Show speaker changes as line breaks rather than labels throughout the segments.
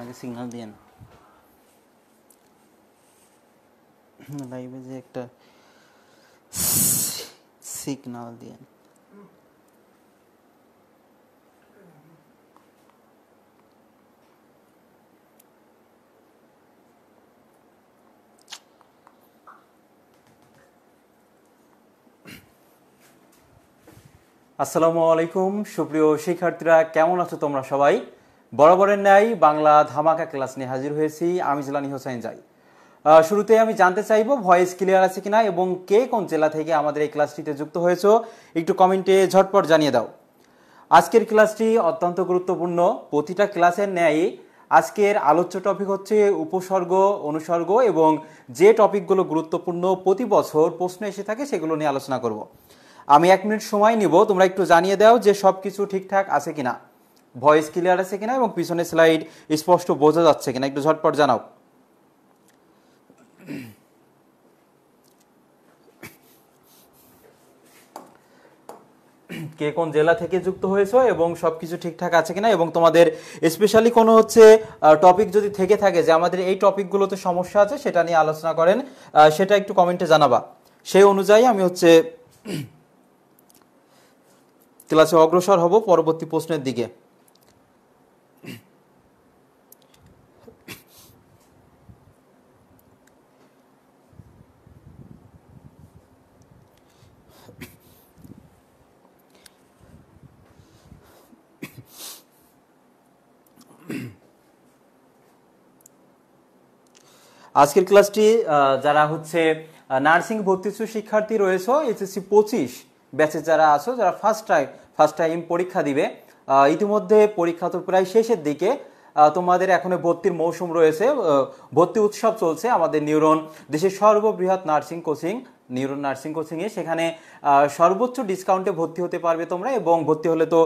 আগে সিগন্যাল দিয়েন লাইভে যে একটা সিগন্যাল দিয়েন। আসসালামু আলাইকুম সুপ্রিয় শিক্ষার্থীরা, কেমন আছো তোমরা সবাই? বরাবরের ন্যায় বাংলা ধামাকা ক্লাস নিয়ে হাজির হয়েছি আমি জিলানী হোসেন যাই। শুরুতে আমি জানতে চাইবো ভয়েস ক্লিয়ার আছে কিনা এবং কে কোন জেলা থেকে আমাদের এই ক্লাসটিতে যুক্ত হয়েছো একটু কমেন্টে ঝটপট জানিয়ে দাও। আজকের ক্লাসটি অত্যন্ত গুরুত্বপূর্ণ। প্রতিটা ক্লাসের ন্যায় আজকের আলোচ্য টপিক হচ্ছে উপসর্গ, অনুসর্গ এবং যে টপিকগুলো গুরুত্বপূর্ণ প্রতি বছর প্রশ্ন এসে থাকে সেগুলো নিয়ে আলোচনা করব। আমি 1 মিনিট সময় নিব, তোমরা একটু জানিয়ে দাও যে সব কিছু ঠিকঠাক আছে কিনা, ভয়েস ক্লিয়ার আছে কিনা এবং পিছনে স্লাইড স্পষ্ট বোঝা যাচ্ছে কিনা, একটু ঝটপট জানাও। কে কোন জেলা থেকে যুক্ত হয়েছো এবং সবকিছু ঠিকঠাক আছে কিনা এবং তোমাদের স্পেশালি কোনো টপিক যদি থেকে থাকে যে আমাদের এই টপিকগুলোতে সমস্যা আছে সেটা নিয়ে আলোচনা করেন, সেটা একটু কমেন্টে জানাবা। সেই অনুযায়ী আমি ক্লাসে অগ্রসর হব পরবর্তী প্রশ্নের দিকে। আজকের ক্লাসটি যারা নার্সিং ভর্তিচ্ছু শিক্ষার্থী রয়েছে এইচএসসি 25 ব্যাচে যারা আছো, যারা ফার্স্ট টাইম পরীক্ষা দিবে, ইতিমধ্যে পরীক্ষা তো প্রায় শেষের দিকে, তোমাদের এখনো ভর্তির মৌসুম রয়েছে, ভর্তি উৎসব চলছে আমাদের নিউরন দেশের সর্ববৃহৎ নার্সিং কোচিং নিউরন নার্সিং কোচিংয়ে। সেখানে সর্বোচ্চ ডিসকাউন্টে ভর্তি হতে পারবে তোমরা এবং ভর্তি হলে তো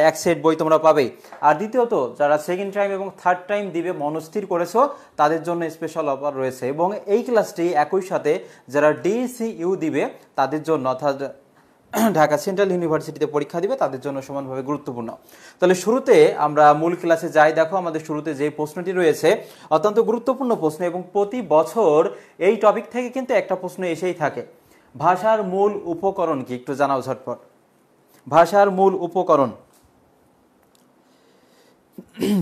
এক সেট বই তোমরা পাবেই। আর দ্বিতীয়ত যারা সেকেন্ড টাইম এবং থার্ড টাইম দিবে মনস্থির করেছো তাদের জন্য স্পেশাল অফার রয়েছে এবং এই ক্লাসটি একই সাথে যারা ডিসিইউ দিবে তাদের জন্য, অর্থাৎ ঢাকা সেন্ট্রাল ইউনিভার্সিটিতে পরীক্ষা দিবে তাদের জন্য সমানভাবে গুরুত্বপূর্ণ। তাহলে শুরুতে আমরা মূল ক্লাসে যাই। দেখো আমাদের শুরুতে যে প্রশ্নটি রয়েছে অত্যন্ত গুরুত্বপূর্ণ প্রশ্ন এবং প্রতি বছর এই টপিক থেকে কিন্তু একটা প্রশ্ন এসেই থাকে। ভাষার মূল উপকরণ কি একটু জানাও ঝটপট। ভাষার মূল উপকরণ,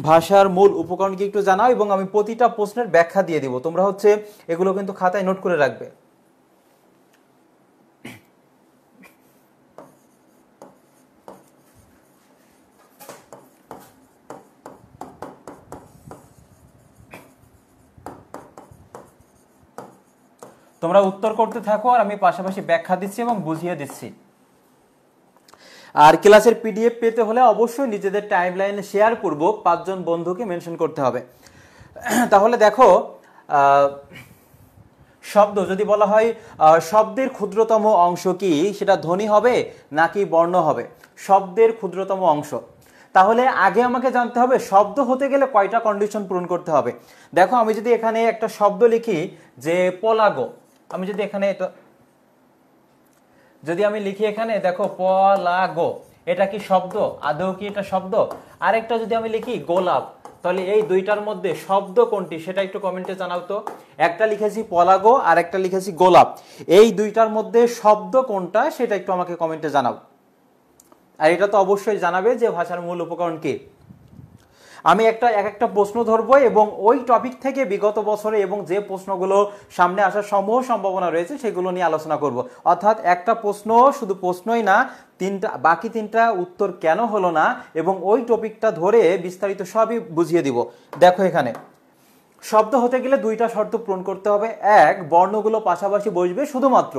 ভাষার মূল উপকরণ কি একটু জানাও এবং আমি প্রতিটা প্রশ্নের ব্যাখ্যা দিয়ে দিব। তোমরা এগুলো কিন্তু খাতায় নোট করে রাখবে। তোমরা উত্তর করতে থাকো আর আমি পাশাপাশি ব্যাখ্যা দিচ্ছি এবং বুঝিয়ে দিচ্ছি। আর ক্লাসের পিডিএফ পেতে হলে অবশ্যই নিজেদের টাইমলাইনে শেয়ার করব, 5 জন বন্ধুকে মেনশন করতে হবে। তাহলে দেখো, শব্দ যদি বলা হয় শব্দের ক্ষুদ্রতম অংশ কি, সেটা ধ্বনি হবে নাকি বর্ণ হবে? শব্দের ক্ষুদ্রতম অংশ। তাহলে আগে আমাকে জানতে হবে শব্দ হতে গেলে কয়টা কন্ডিশন পূরণ করতে হবে। দেখো আমি যদি এখানে একটা শব্দ লিখি যে পলাগো, আমি যদি এখানে লিখি এখানে দেখো পলাগো, এটা কি শব্দ? আদৌ কি এটা শব্দ? আরেকটা যদি আমি লিখি গোলাপ, তাহলে এই দুইটার মধ্যে শব্দ কোনটি সেটা একটু কমেন্টে জানাও তো। একটা লিখেছি পলাগো আর একটা লিখেছি গোলাপ, এই দুইটার মধ্যে শব্দ কোনটা সেটা একটু আমাকে কমেন্টে জানাও। আর এটা তো অবশ্যই জানাবে যে ভাষার মূল উপকরণ কি। আমি একটা প্রশ্ন ধরবো এবং ওই টপিক থেকে বিগত বছরে এবং যে প্রশ্নগুলো সামনে আসার সমূহ সম্ভাবনা রয়েছে সেগুলো নিয়ে আলোচনা করব। অর্থাৎ একটা প্রশ্ন শুধু প্রশ্নই না, বাকি তিনটা উত্তর কেন হলো না এবং ওই টপিকটা ধরে বিস্তারিত সবই বুঝিয়ে দিব। দেখো এখানে শব্দ হতে গেলে দুইটা শর্ত পূরণ করতে হবে। এক, বর্ণগুলো পাশাপাশি বসবে, শুধুমাত্র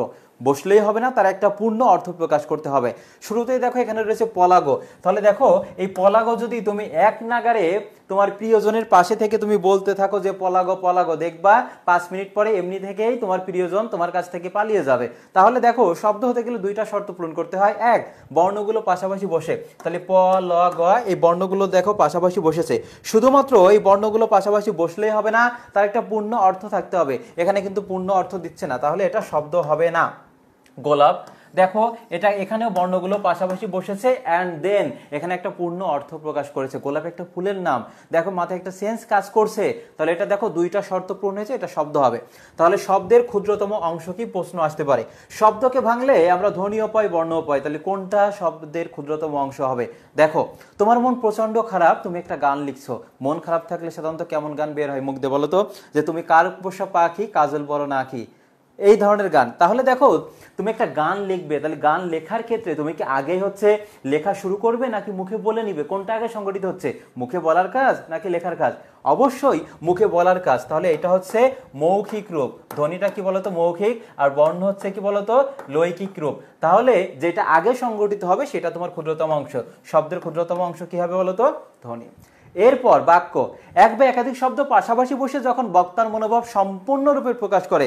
বসলেই হবে না, তার একটা পূর্ণ অর্থ প্রকাশ করতে হবে। শুরুতেই দেখো এখানে রয়েছে পলাগো, তাহলে দেখো এই পলাগো যদি তুমি এক নাগারে তোমার প্রিয়জনের পাশে থেকে তুমি বলতে থাকো যে পলাগো পলাগো, দেখবা 5 মিনিট পরে এমনি থেকেই তোমার প্রিয়জন তোমার কাছ থেকে পালিয়ে যাবে। তাহলে দেখো শব্দ হতে গেলে দুইটা শর্ত পূরণ করতে হয়। এক, বর্ণগুলো পাশাপাশি বসে, তাহলে প ল গ এই বর্ণগুলো দেখো পাশাপাশি বসেছে। শুধুমাত্র এই বর্ণগুলো পাশাপাশি বসলেই হবে না, তার একটা পূর্ণ অর্থ থাকতে হবে। এখানে কিন্তু পূর্ণ অর্থ দিচ্ছে না, তাহলে এটা শব্দ হবে না। গোলাপ, দেখো এটা এখানেও বর্ণগুলো পাশাপাশি বসেছে অ্যান্ড দেন এখানে একটা পূর্ণ অর্থ প্রকাশ করেছে। গোলাপ একটা ফুলের নাম, দেখো মাথায় একটা সেন্স কাজ করছে, তাহলে এটা দেখো দুইটা শর্ত পূর্ণ হয়েছে, এটা শব্দ হবে। তাহলে শব্দের ক্ষুদ্রতম অংশ কি প্রশ্ন আসতে পারে। শব্দকে ভাঙলে আমরা ধ্বনিও পাই বর্ণও পাই, তাহলে কোনটা শব্দের ক্ষুদ্রতম অংশ হবে। দেখো তোমার মন প্রচন্ড খারাপ, তুমি একটা গান লিখছো, মন খারাপ থাকলে সাধারণত কেমন গান বের হয় মুখ দিয়ে বলো তো, যে তুমি কার পোষা পাখি কাজল বড় না কি, এই ধরনের গান। তাহলে দেখো তুমি একটা গান লিখবে, তাহলে গান লেখার ক্ষেত্রে তুমি কি আগে হচ্ছে লেখা শুরু করবে নাকি মুখে বলে নিবে, কোনটা আগে সংগঠিত হচ্ছে, মুখে বলার কাজ নাকি লেখার কাজ? অবশ্যই মুখে বলার কাজ। তাহলে এটা হচ্ছে মৌখিক রূপ, ধ্বনিটা কি বলতো মৌখিক, আর বর্ণ হচ্ছে কি বলতো লৈকিক রূপ। তাহলে যেটা আগে সংগঠিত হবে সেটা তোমার ক্ষুদ্রতম অংশ। শব্দের ক্ষুদ্রতম অংশ কি হবে বলতো, ধ্বনি। এরপর বাক্য, এক বা একাধিক শব্দ পাশাপাশি বসে যখন বক্তার মনোভাব সম্পূর্ণরূপে প্রকাশ করে,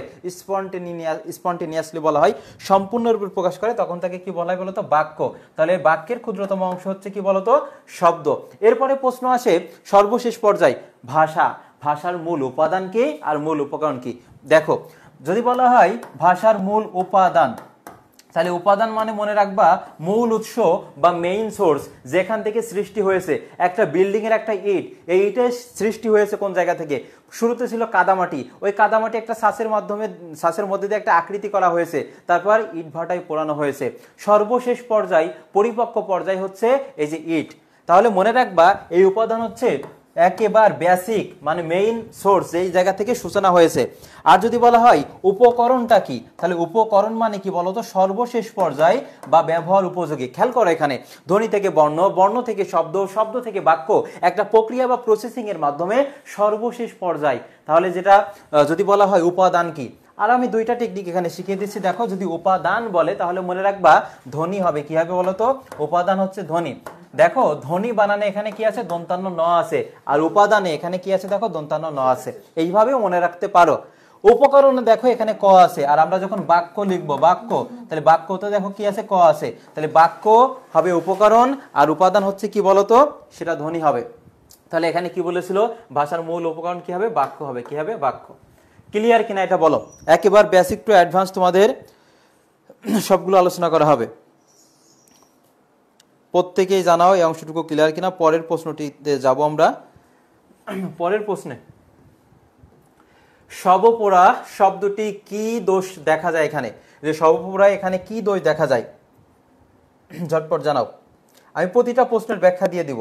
স্পন্টেনিয়াসলি বলা হয়, সম্পূর্ণরূপে প্রকাশ করে, তখন তাকে কি বলা হয় বলতো, বাক্য। তাহলে বাক্যের ক্ষুদ্রতম অংশ হচ্ছে কি বলতো, শব্দ। এরপরে প্রশ্ন আসে সর্বশেষ পর্যায়ে, ভাষা, ভাষার মূল উপাদান কি আর মূল উপকরণ কি। দেখো যদি বলা হয় ভাষার মূল উপাদান, তাহলে উপাদান মানে মনে রাখবা মূল উৎস বা মেইন সোর্স, যেখান থেকে সৃষ্টি হয়েছে। একটা বিল্ডিং এর একটা ইট, এই ইটের সৃষ্টি হয়েছে কোন জায়গা থেকে, শুরুতে ছিল কাদামাটি, ওই কাদামাটি একটা শ্বাসের মধ্যে দিয়ে একটা আকৃতি করা হয়েছে, তারপর ইট ভাটায় পোড়ানো হয়েছে, সর্বশেষ পর্যায় পরিপক্ক পর্যায় হচ্ছে এই যে ইট। তাহলে মনে রাখবা এই উপাদান হচ্ছে একেবারে বেসিক মানে মেইন সোর্স, এই জায়গা থেকে সূচনা হয়েছে। আর যদি বলা হয় উপকরণটা কি, তাহলে উপকরণ মানে কি বলতো, সর্বশেষ পর্যায় বা ব্যবহার উপযোগী। খেয়াল করো এখানে ধ্বনি থেকে বর্ণ, বর্ণ থেকে শব্দ, শব্দ থেকে বাক্য, একটা প্রক্রিয়া বা প্রসেসিং এর মাধ্যমে সর্বশেষ পর্যায়। তাহলে যেটা যদি বলা হয় উপাদান কি, আর আমি দুইটা টেকনিক এখানে শিখিয়ে দিচ্ছি। দেখো যদি উপাদান বলে তাহলে মনে রাখবা ধ্বনি হবে, কি হবে বলতো, উপাদান হচ্ছে ধ্বনি। দেখো ধ্বনি বানানে এখানে কি আছে, দন্তান্ন ন আছে, আর উপাদানে এখানে কি আছে দেখো, দন্তান্ন ন আছে। এইভাবে মনে রাখতে পারো। উপকরণে দেখো এখানে ক আছে, আর আমরা যখন বাক্য লিখবো বাক্য, তাহলে বাক্য তো দেখো কি আছে, ক আছে, তাহলে বাক্য হবে উপকরণ, আর উপাদান হচ্ছে কি বলতো, সেটা ধ্বনি হবে। তাহলে এখানে কি বলেছিল, ভাষার মূল উপকরণ কি হবে, বাক্য হবে, কি হবে, বাক্য। ক্লিয়ার কিনা এটা বলো, একেবারে বেসিক টু অ্যাডভান্স তোমাদের সবগুলো আলোচনা করা হবে। প্রত্যেকেই জানাও এই অংশটুকু ক্লিয়ার কিনা। পরের প্রশ্নটিতে যাব আমরা। পরের প্রশ্নে, সবপোড়া শব্দটি কি দোষ দেখা যায় এখানে, যে সবপোড়া এখানে কি দোষ দেখা যায়, ঝটপট জানাও। আমি প্রতিটা প্রশ্নের ব্যাখ্যা দিয়ে দিব।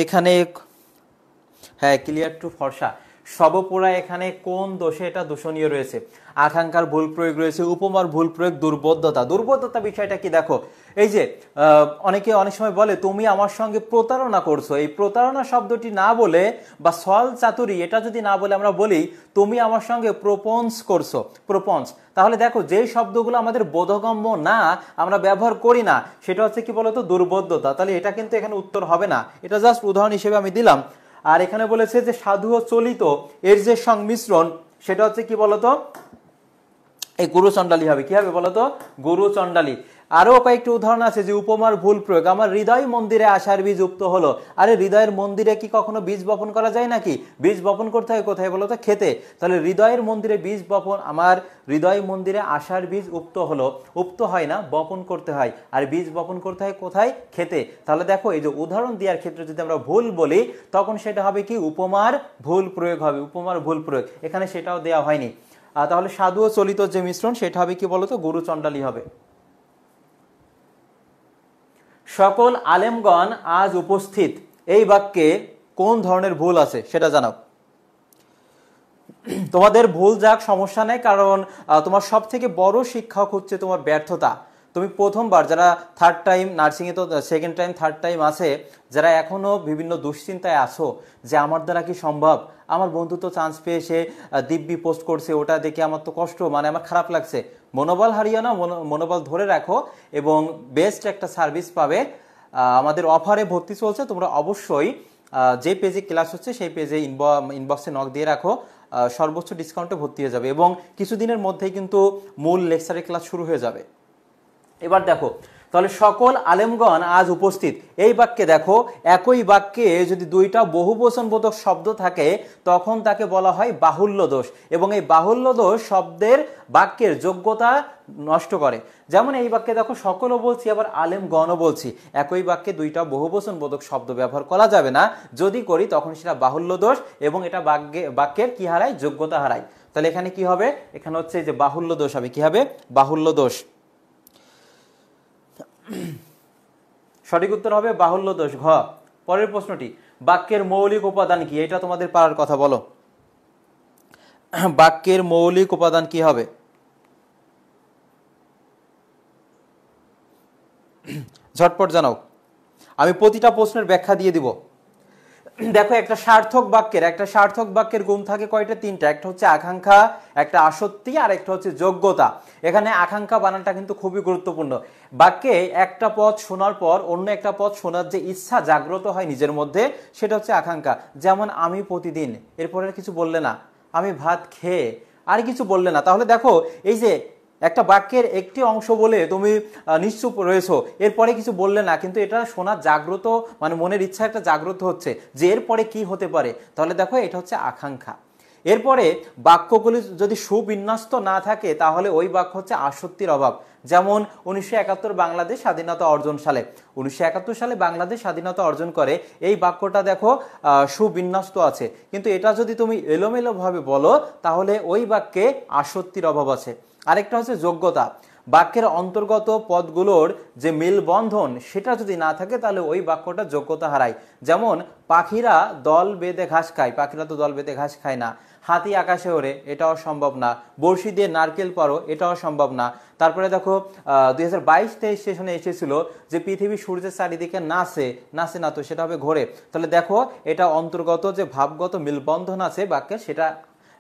এখানে হ্যাঁ ক্লিয়ার টু ফর্সা, সবপোড়া এখানে কোন দোষে এটা দূষণীয় রয়েছে, আকাঙ্ক্ষার ভুল প্রয়োগ রয়েছে, উপমার ভুল প্রয়োগ, দুর্বোধ্যতা। দুর্বোধ্যতা বিষয়টা কি দেখো, এই যে অনেকে অনেক সময় বলে তুমি আমার সঙ্গে প্রতারণা করছো, এই প্রতারণা শব্দটি না বলে বা ছল চাতুরি এটা যদি না বলে আমরা বলি তুমি আমার সঙ্গে প্রপঞ্চ করছো, প্রপঞ্চ। তাহলে দেখো যেই শব্দগুলো আমাদের বোধগম্য না, আমরা ব্যবহার করি না, সেটা হচ্ছে কি বলতো, দুর্বোধ্যতা। তাহলে এটা কিন্তু এখানে উত্তর হবে না, এটা জাস্ট উদাহরণ হিসেবে আমি দিলাম। আর এখানে বলেছে যে সাধু ও চলিত এর যে সংমিশ্রণ, সেটা হচ্ছে কি বলতো, এই গুরুচণ্ডালী হবে, কি হবে বলতো, গুরুচণ্ডালী। আরো কয়েকটি উদাহরণ আছে, যে উপমার ভুল প্রয়োগ, আমার হৃদয় মন্দিরে আশার বীজ উক্ত হলো। আরে হৃদয়ের মন্দিরে কি কখনো বীজ বপন করা যায় নাকি, বীজ বপন করতে হয় কোথায় বলতো, খেতে। তাহলে হৃদয়ের মন্দিরে বীজ বপন, আমার হৃদয় মন্দিরে আশার বীজ উক্ত হলো, উক্ত হয় না, বপন করতে হয়, আর বীজ বপন করতে হয় কোথায়, খেতে। তাহলে দেখো এই যে উদাহরণ দেওয়ার ক্ষেত্রে যদি আমরা ভুল বলি তখন সেটা হবে কি, উপমার ভুল প্রয়োগ হবে, উপমার ভুল প্রয়োগ। এখানে সেটাও দেওয়া হয়নি। তাহলে সাধু ও চলিত যে মিশ্রণ সেটা হবে কি বলতো, গুরুচণ্ডালী হবে। সকল আলেমগণ আজ উপস্থিত, এই বাক্যে কোন ধরনের ভুল আছে সেটা জানাও। তোমাদের ভুল যাক সমস্যা নেই, কারণ তোমার সব থেকে বড় শিক্ষক হচ্ছে তোমার ব্যর্থতা। তুমি প্রথমবার, যারা থার্ড টাইম নার্সিংয়ে, তো সেকেন্ড টাইম থার্ড টাইম আছে, যারা এখনো বিভিন্ন দুশ্চিন্তায় আছো যে আমার দ্বারা কি সম্ভব, আমার বন্ধু তো চান্স পেয়ে সে দিব্যি পোস্ট করছে, ওটা দেখে আমার তো কষ্ট, মানে আমার খারাপ লাগছে। মনোবল হারিও না, মনোবল ধরে রাখো এবং বেস্ট একটা সার্ভিস পাবে। আমাদের অফারে ভর্তি চলছে, তোমরা অবশ্যই যে পেজে ক্লাস হচ্ছে সেই পেজে ইনবক্সে নক দিয়ে রাখো, সর্বোচ্চ ডিসকাউন্টে ভর্তি হয়ে যাবে এবং কিছুদিনের মধ্যেই কিন্তু মূল লেকচারের ক্লাস শুরু হয়ে যাবে। এবার দেখো তাহলে সকল আলেমগণ আজ উপস্থিত। এই বাক্যে দেখো, একই বাক্যে যদি দুইটা বহুবচনবোধক শব্দ থাকে তখন তাকে বলা হয় বাহুল্য দোষ, এবং এই বাহুল্য দোষ শব্দের বাক্যের যোগ্যতা নষ্ট করে। যেমন এই বাক্যে দেখো সকলও বলছি, আবার আলেমগণও বলছি, একই বাক্যে দুইটা বহুবচনবোধক শব্দ ব্যবহার করা যাবে না, যদি করি তখন সেটা বাহুল্য দোষ এবং এটা বাক্যের কি হারায়, যোগ্যতা হারায়। তাহলে এখানে কি হবে, এখানে হচ্ছে যে বাহুল্য দোষ হবে, কি হবে, বাহুল্য দোষ। সঠিক উত্তর হবে বাহুল্য দোষ, ঘ। পরের প্রশ্নটি, বাক্যের মৌলিক উপাদান কি, এটা তোমাদের পারার কথা, বলো। বাক্যের মৌলিক উপাদান কি হবে? ঝটপট জানাও, আমি প্রতিটা প্রশ্নের ব্যাখ্যা দিয়ে দিব। দেখো, একটা সার্থক বাক্যের গুণ থাকে কয়টা, তিনটা। একটা হচ্ছে আকাঙ্ক্ষা, একটা আসক্তি, আর একটা হচ্ছে যোগ্যতা। এখানে আকাঙ্ক্ষা বানানটা কিন্তু খুবই গুরুত্বপূর্ণ। বাক্যে একটা পদ শোনার পর অন্য একটা পদ শোনার যে ইচ্ছা জাগ্রত হয় নিজের মধ্যে, সেটা হচ্ছে আকাঙ্ক্ষা। যেমন আমি প্রতিদিন, এরপরে কিছু বললে না, আমি ভাত খেয়ে, আর কিছু বললে না। তাহলে দেখো, এই যে একটা বাক্যের একটি অংশ বলে তুমি নিশ্চুপ রয়েছো, এরপরে কিছু বললে না, কিন্তু এটা শোনা জাগ্রত, মানে মনের ইচ্ছা একটা জাগ্রত হচ্ছে যে এরপরে কি হতে পারে। তাহলে দেখো, এটা হচ্ছে আকাঙ্ক্ষা। এরপরে বাক্যগুলি যদি সুবিন্যস্ত না থাকে তাহলে ওই বাক্য হচ্ছে আসক্তির অভাব। যেমন 1971 বাংলাদেশ স্বাধীনতা অর্জন সালে, 1971 সালে বাংলাদেশ স্বাধীনতা অর্জন করে, এই বাক্যটা দেখো সুবিন্যস্ত আছে, কিন্তু এটা যদি তুমি এলোমেলো ভাবে বলো তাহলে ওই বাক্যে আসক্তির অভাব আছে। আরেকটা হচ্ছে যোগ্যতা, বাক্যের অন্তর্গত পদগুলোর যে মেলবন্ধন সেটা যদি না থাকে তাহলে ওই বাক্যটা যোগ্যতা হারায়। যেমন পাখিরা দল বেঁধে ঘাস খায়, পাখিরা তো দল বেঁধে ঘাস খায় না। হাতি আকাশে ওড়ে, এটাও সম্ভব না। বড়শি দিয়ে নারকেল পারো, এটাও সম্ভব না। তারপরে দেখো 2022-23 সেশনে এসেছিল যে পৃথিবী সূর্যের চারিদিকে নাচে, নাচে না তো, সেটা হবে ঘোরে। তাহলে দেখো, এটা অন্তর্গত যে ভাবগত মেলবন্ধন আছে বাক্যের, সেটা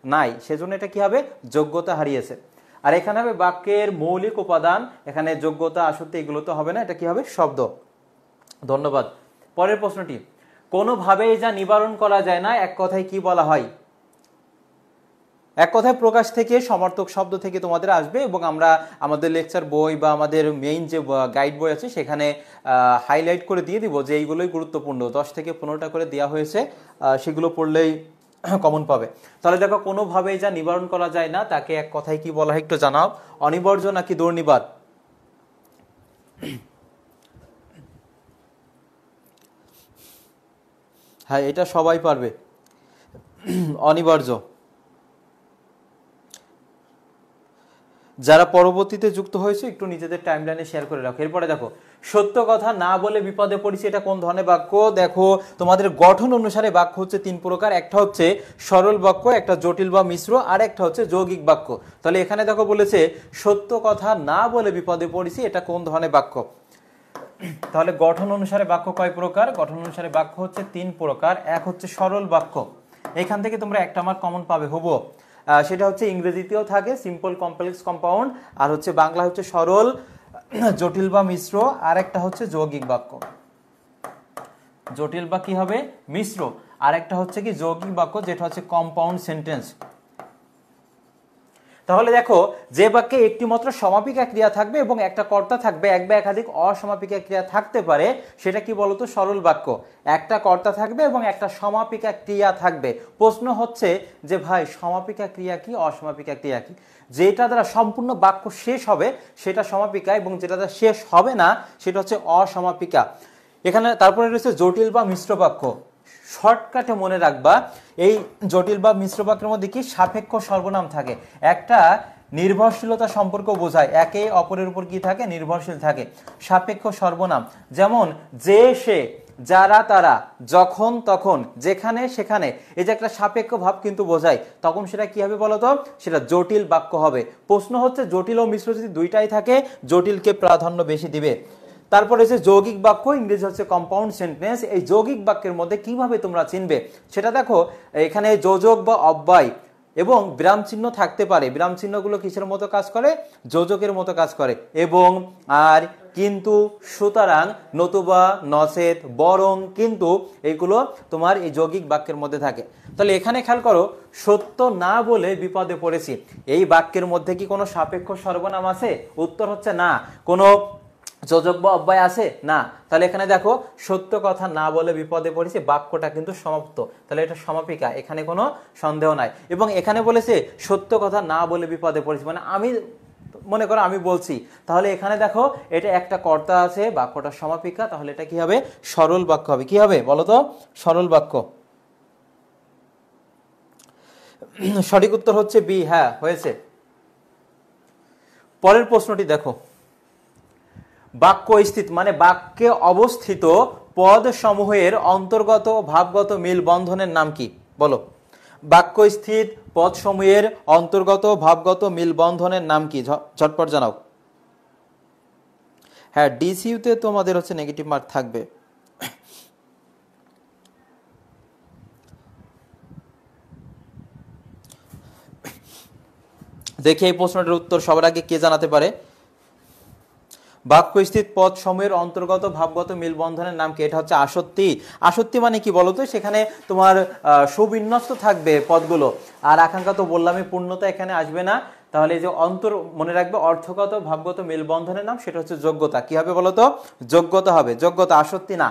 নাই, সেজন্য এটা কি হবে, যোগ্যতা হারিয়েছে। আর এখানে হবে বাক্যের মৌলিক উপাদান, এখানে যোগ্যতা আসক্তি এগুলো তো হবে না, এটা কি হবে, শব্দ। ধন্যবাদ। পরের প্রশ্নটি, কোনোভাবেই যা নিবারণ করা যায় না, এক কথায় কি বলা হয়? এক কথায় প্রকাশ থেকে সমর্থক শব্দ থেকে তোমাদের আসবে, এবং আমরা আমাদের লেকচার বই বা আমাদের মেইন যে গাইড বই আছে সেখানে হাইলাইট করে দিয়ে দিব যে এইগুলোই গুরুত্বপূর্ণ, 10 থেকে 15টা করে দেওয়া হয়েছে, সেগুলো পড়লেই কমন পাবে। তাহলে দেখো, কোনোভাবেই যা নিবারণ করা যায় না তাকে এক কথায় কি বলা হয় একটু জানাও। অনিবার্য নাকি দুর্নিবার? হ্যাঁ, এটা সবাই পারবে, অনিবার্য। যারা পরবর্তীতে যুক্ত হয়েছে একটু নিজেদের টাইমলাইনে শেয়ার করে রাখো। এরপরে দেখো, সত্য কথা না বলে বিপদে পড়েছি, এটা কোন ধরনের বাক্য? দেখো, তোমাদের গঠন অনুসারে বাক্য হচ্ছে 3 প্রকার। একটা হচ্ছে সরল বাক্য, একটা জটিল বা মিশ্র, আর একটা হচ্ছে যৌগিক বাক্য। তাহলে এখানে দেখো বলেছে সত্য কথা না বলে বিপদে পড়েছি, এটা কোন ধরনের বাক্য? তাহলে গঠন অনুসারে বাক্য কয় প্রকার? গঠন অনুসারে বাক্য হচ্ছে 3 প্রকার। এক হচ্ছে সরল বাক্য, এখান থেকে তোমরা একটা মার্ক কমন পাবে হবো, সেটা হচ্ছে ইংরেজিতেও থাকে সিম্পল, কমপ্লেক্স, কম্পাউন্ড, আর হচ্ছে বাংলা হচ্ছে সরল, জটিল বা মিশ্র, আর একটা হচ্ছে যৌগিক বাক্য। জটিল বা কি হবে, মিশ্র, আর একটা হচ্ছে কি যৌগিক বাক্য, যেটা হচ্ছে কম্পাউন্ড সেন্টেন্স। তাহলে দেখো, যে বাক্যে একটি মাত্র সমাপিকা ক্রিয়া থাকবে এবং একটা কর্তা থাকবে, এক বা একাধিক অসমাপিকা ক্রিয়া থাকতে পারে, সেটা কি বলতো, সরল বাক্য। একটা কর্তা থাকবে এবং একটা সমাপিকা ক্রিয়া থাকবে। প্রশ্ন হচ্ছে যে ভাই, সমাপিকা ক্রিয়া কি, অসমাপিকা ক্রিয়া কি? যেটা দ্বারা সম্পূর্ণ বাক্য শেষ হবে সেটা সমাপিকা, এবং যেটা দ্বারা শেষ হবে না সেটা হচ্ছে অসমাপিকা। এখানে তারপরে রয়েছে জটিল বা মিশ্র বাক্য। শর্টকাটে মনে রাখবা, এই জটিল বা মিশ্র বাক্যের মধ্যে কি সাপেক্ষ সর্বনাম থাকে, একটা নির্ভরশীলতা সম্পর্ক বোঝায়, একে অপরের উপর কি থাকে, নির্ভরশীল থাকে। সাপেক্ষ সর্বনাম, যেমন যে, সে, যারা, তারা, যখন, তখন, যেখানে, সেখানে, এই যে একটা সাপেক্ষ ভাব কিন্তু বোঝায়, তখন সেটা কি হবে বলতো, সেটা জটিল বাক্য হবে। প্রশ্ন হচ্ছে জটিল ও মিশ্র যদি দুইটাই থাকে, জটিলকে প্রাধান্য বেশি দিবে। তারপরে হচ্ছে যৌগিক বাক্য, ইংরেজি হচ্ছে কম্পাউন্ড সেন্টেন্স। এই যৌগিক বাক্যের মধ্যে কিভাবে তোমরা চিনবে সেটা দেখো, এখানে যোজক বা অব্যয় এবং বিরাম চিহ্ন থাকতে পারে। বিরাম চিহ্নগুলো কিসের মতো কাজ করে, যোজকের মতো কাজ করে। এবং, আর, কিন্তু, সুতরাং, নতুবা, নচেত, বরং, কিন্তু, এইগুলো তোমার এই যৌগিক বাক্যের মধ্যে থাকে। তাহলে এখানে খেয়াল করো, সত্য না বলে বিপদে পড়েছি, এই বাক্যের মধ্যে কি কোনো সাপেক্ষ সর্বনাম আছে? উত্তর হচ্ছে না। কোনো যোজক বা অব্যয় আছে না, তাহলে এখানে দেখো সত্য কথা না বলে বিপদে পড়েছে, বাক্যটা কিন্তু সমাপ্ত, তাহলে এটা সমাপিকা, এখানে কোনো সন্দেহ নাই। এবং এখানে বলেছে সত্য কথা না বলে বিপদে পড়েছে, মানে আমি মনে করো আমি বলছি, তাহলে এখানে দেখো এটা একটা কর্তা আছে, বাক্যটা সমাপিকা, তাহলে এটা কি হবে? সরল বাক্য হবে। কি হবে বলো তো? সরল বাক্য। সঠিক উত্তর হচ্ছে বি। হ্যাঁ হয়েছে। পরের প্রশ্নটি দেখো, বাক্য স্থিত মানে বাক্যে অবস্থিত পদ সমূহের অন্তর্গত ভাবগত মিল বন্ধনের নাম কি? বলো। বাক্য স্থিত পদ সমূহের অন্তর্গত ভাবগত মিল বন্ধনের নাম কি? ঝটপট জানাও। হ্যাঁ, ডিসিউতে তোমাদের হচ্ছে নেগেটিভ মার্ক থাকবে। দেখি এই প্রশ্নটার উত্তর সবার আগে কে জানাতে পারে। বাক্যস্থিত পদ সমূহের অন্তর্গত ভাবগত মিলবন্ধনের নাম কি? এটা হচ্ছে আসত্তি। আসত্তি মানে কি বলতো? সেখানে তোমার সুবিন্যস্ত থাকবে পদগুলো, আর আকাঙ্ক্ষা তো বললামই পূর্ণতা এখানে আসবে না। তাহলে এই যে অন্তর, মনে রাখবে অর্থগত ভাবগত মিলবন্ধনের নাম সেটা হচ্ছে যোগ্যতা। কি হবে বলতো? যোগ্যতা হবে। যোগ্যতা, আসত্তি না।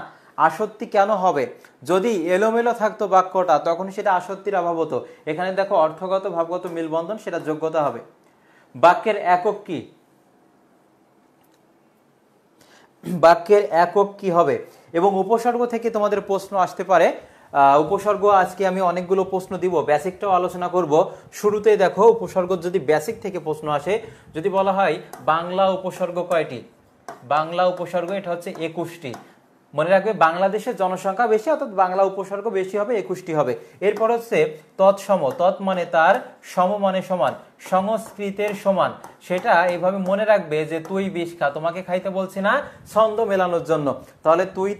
আসত্তি কেন হবে? যদি এলোমেলো থাকতো বাক্যটা তখন সেটা আসত্তির অভাব হতো। এখানে দেখো অর্থগত ভাবগত মিলবন্ধন, সেটা যোগ্যতা হবে। বাক্যের একক কি? বাক্যের একক কি হবে? এবং উপসর্গ থেকে তোমাদের প্রশ্ন আসতে পারে। উপসর্গ আজকে আমি অনেকগুলো প্রশ্ন দিব, বেসিকটাও আলোচনা করব। শুরুতেই দেখো উপসর্গ যদি বেসিক থেকে প্রশ্ন আসে, যদি বলা হয় বাংলা উপসর্গ কয়টি? বাংলা উপসর্গ এটা হচ্ছে 21টি। মনে রাখবে বাংলাদেশের জনসংখ্যা বেশি, অর্থাৎ বাংলা উপসর্গ বেশি হবে, 21টি হবে। এরপর হচ্ছে তৎসম, তৎ মানে তার, সম মানে সমান, সংস্কৃতের সমান। সেটা এইভাবে মনে রাখবে যে তুই বিষ খা, তোমাকে খাইতে বলছি না, ছন্দ মেলানোর জন্য। তাহলে তুই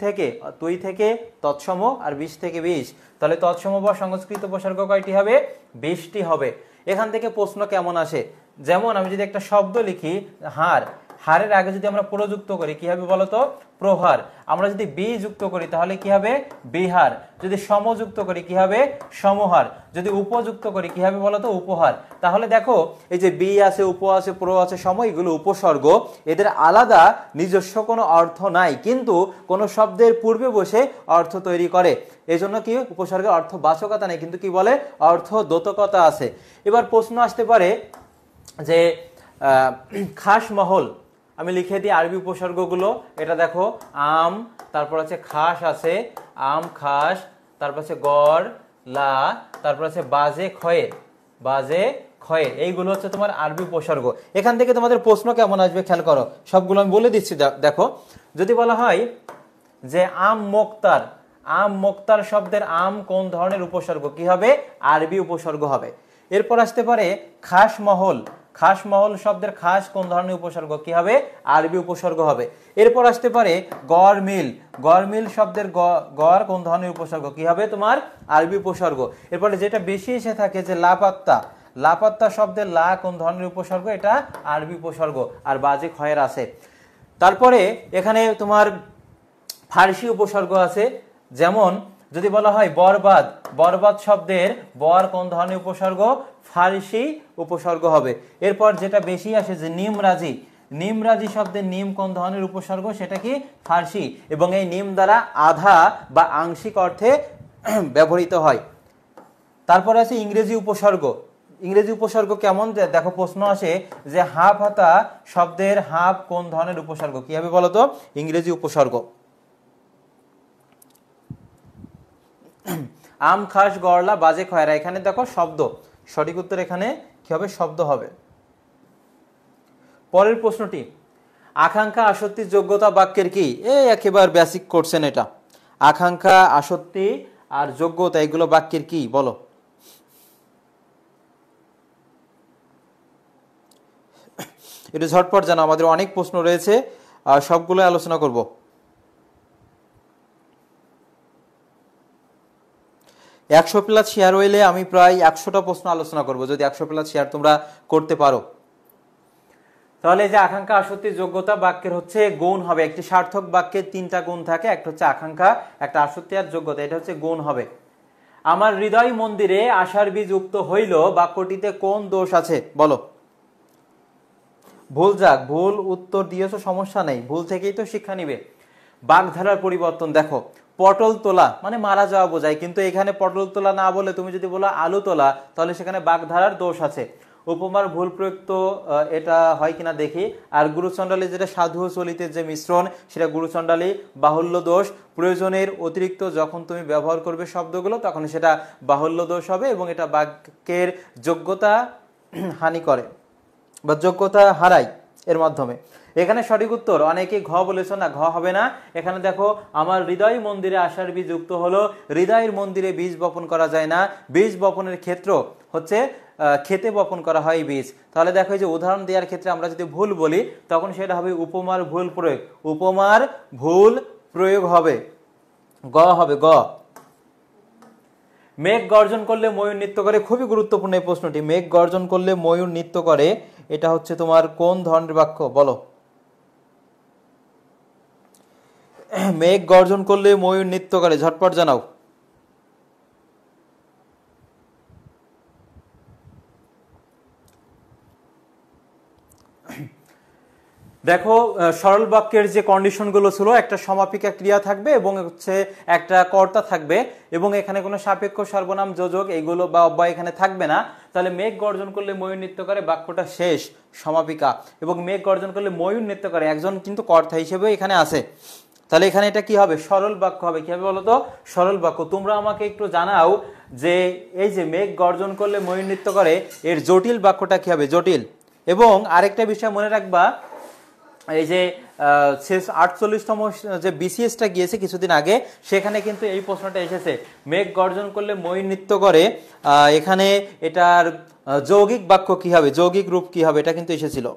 থেকে তৎসম, আর বিষ থেকে বিষ, তাহলে তৎসম বা সংস্কৃত উপসর্গ কয়টি হবে? 20টি হবে। এখান থেকে প্রশ্ন কেমন আসে? যেমন আমি যদি একটা শব্দ লিখি হার, হারের আগে যদি আমরা প্রযুক্ত করি কি হবে বলতো? প্রহার। আমরা যদি বি যুক্ত করি তাহলে কি হবে? বিহার। যদি সমযুক্ত করি কি হবে? সমহার। যদি উপযুক্ত করি কি হবে বলতো? উপহার। তাহলে দেখো এই যে বি আছে, উপ আছে, প্র আছে, সম, এগুলো উপসর্গ। এদের আলাদা নিজস্ব কোনো অর্থ নাই, কিন্তু কোন শব্দের পূর্বে বসে অর্থ তৈরি করে। এই জন্য কি উপসর্গের অর্থ বাচকতা নেই, কিন্তু কি বলে? অর্থ দ্যোতকতা আছে। এবার প্রশ্ন আসতে পারে যে খাস মহল, আমি লিখে দিই আরবি উপসর্গগুলো। এটা দেখো আম, তারপর আছে খাস আছে, আম খাস, তারপর আছে গড় লা, তারপর আছে বাজে খয়ের, বাজে খয়ের, এইগুলো হচ্ছে তোমার আরবি উপসর্গ। এখান থেকে তোমাদের প্রশ্ন কেমন আসবে খেয়াল করো, সবগুলো আমি বলে দিচ্ছি। দেখো যদি বলা হয় যে আম মোক্তার, আম মোক্তার শব্দের আম কোন ধরনের উপসর্গ? কি হবে? আরবি উপসর্গ হবে। এরপর আসতে পারে খাস মহল, খাস মহল শব্দের খাস কোন ধরনের উপসর্গ? কি হবে? আরবি উপসর্গ হবে। এরপর আসতে পারে গড় মিল, গড় মিল শব্দের গড় কোন ধরনের উপসর্গ? কি হবে? তোমার আরবি উপসর্গ। এরপরে যেটা বেশি এসে থাকে যে লাপাত্তা, লাপাত্তা শব্দের লা কোন ধরনের উপসর্গ? এটা আরবি উপসর্গ। আর বাজে খয়ের আছে। তারপরে এখানে তোমার ফার্সি উপসর্গ আছে। যেমন যদি বলা হয় বরবাদ, বরবাদ শব্দের বর কোন ধরনের উপসর্গ? ফার্সি উপসর্গ হবে। এরপর যেটা বেশি আসে যে নিমরাজি, নিমরাজি শব্দের নিম কোন ধরনের উপসর্গ? সেটা কি? ফার্সি। এবং এই নিম দ্বারা আধা বা আংশিক অর্থে ব্যবহৃত হয়। তারপর আছে ইংরেজি উপসর্গ। ইংরেজি উপসর্গ কেমন? দেখো প্রশ্ন আসে যে হাফ হাতা শব্দের হাফ কোন ধরনের উপসর্গ? কি হবে বলতো? ইংরেজি উপসর্গ। আম খাস গড়লা বাজে খয়রা, এখানে দেখো শব্দ। সঠিক উত্তর এখানে কি হবে? শব্দ হবে। পরের প্রশ্নটি, আকাঙ্ক্ষা আসক্তি যোগ্যতা বাক্যের কি? একেবারে বেসিক করছেন এটা। আকাঙ্ক্ষা আসক্তি আর যোগ্যতা এগুলো বাক্যের কি বলো? এটা ঝটপট জানো, আমাদের অনেক প্রশ্ন রয়েছে, সবগুলো আলোচনা করব। 100+ শেয়ার হইলে আমি প্রায় 100টা প্রশ্ন আলোচনা করব, যদি 100+ শেয়ার তোমরা করতে পারো। তাহলে যে আকাঙ্ক্ষা আসক্তি যোগ্যতা বাক্যের হচ্ছে গুণ হবে। একটি সার্থক বাক্যের 3টা গুণ থাকে, একটা হচ্ছে আকাঙ্ক্ষা, একটা আসক্তি আর যোগ্যতা, এটা হচ্ছে গুণ হবে। আমার হৃদয় মন্দিরে আশার বীজ উক্ত হইল, বাক্যটিতে কোন দোষ আছে বলো? ভুল যাক, ভুল উত্তর দিয়েছো সমস্যা নেই, ভুল থেকেই তো শিক্ষা নিবে। বাগধারার পরিবর্তন দেখো, পটল তোলা মানে মারা যাওয়া বোঝায়, কিন্তু এখানে পটল তোলা না বলে তুমি যদি বলো আলু তোলা তাহলে সেখানে বাগধারার দোষ আছে। উপমার ভুল প্রয়োগ তো এটা হয় কিনা দেখি। আর গুরুচণ্ডালী যেটা সাধু চলিতের যে মিশ্রণ সেটা গুরুচণ্ডালী। বাহুল্য দোষ, প্রয়োজনের অতিরিক্ত যখন তুমি ব্যবহার করবে শব্দগুলো তখন সেটা বাহুল্য দোষ হবে এবং এটা বাক্যের যোগ্যতা হানি করে বা যোগ্যতা হারায় এর মাধ্যমে। এখানে সঠিক উত্তর অনেকে ঘ বলেছ না, ঘ হবে না। এখানে দেখো, আমার হৃদয় মন্দিরে আসার বীজ যুক্ত হলো, হৃদয়ের মন্দিরে বীজ বপন করা যায় না, বীজ বপনের ক্ষেত্র হচ্ছে খেতে বপন করা হয় বীজ। তাহলে দেখো, এই যে উদাহরণ দেওয়ার ক্ষেত্রে আমরা যদি ভুল বলি তখন সেটা হবে উপমার ভুল প্রয়োগ, উপমার ভুল প্রয়োগ হবে, গ হবে গ। মেঘ গর্জন করলে ময়ূর নৃত্য করে, খুবই গুরুত্বপূর্ণ এই প্রশ্নটি। মেঘ গর্জন করলে ময়ূর নৃত্য করে, এটা হচ্ছে তোমার কোন ধরনের বাক্য বলো? মেঘ গর্জন করলে ময়ূর নৃত্য করে, ঝটপট জানাও। দেখো, সরল বাক্যের যে কন্ডিশনগুলো ছিল, একটা সমাপিকা ক্রিয়া থাকবে এবং হচ্ছে একটা কর্তা থাকবে এবং এখানে কোনো সাপেক্ষ সর্বনাম যোজক এইগুলো বা অব্যয় এখানে থাকবে না। তাহলে মেঘ গর্জন করলে ময়ূর নৃত্য করে বাক্যটা শেষ, সমাপিকা। এবং মেঘ গর্জন করলে ময়ূর নৃত্য করে একজন কিন্তু কর্তা হিসেবে এখানে আছে। তাহলে এখানে এটা কি হবে? সরল বাক্য হবে। কি হবে বলো তো? সরল বাক্য। তোমরা আমাকে একটু জানাও যে এই যে মেঘ গর্জন করলে ময়ূর নৃত্য করে, এর জটিল বাক্যটা কি হবে? জটিল। এবং আরেকটা বিষয় মনে রাখবা, এই যে শেষ 48তম যে বিসিএসটা গিয়েছে কিছুদিন আগে, সেখানে কিন্তু এই প্রশ্নটা এসেছে, মেঘ গর্জন করলে ময়ূর নৃত্য করে, এখানে এটার যৌগিক বাক্য কি হবে, যৌগিক রূপ কি হবে, এটা কিন্তু এসেছিল।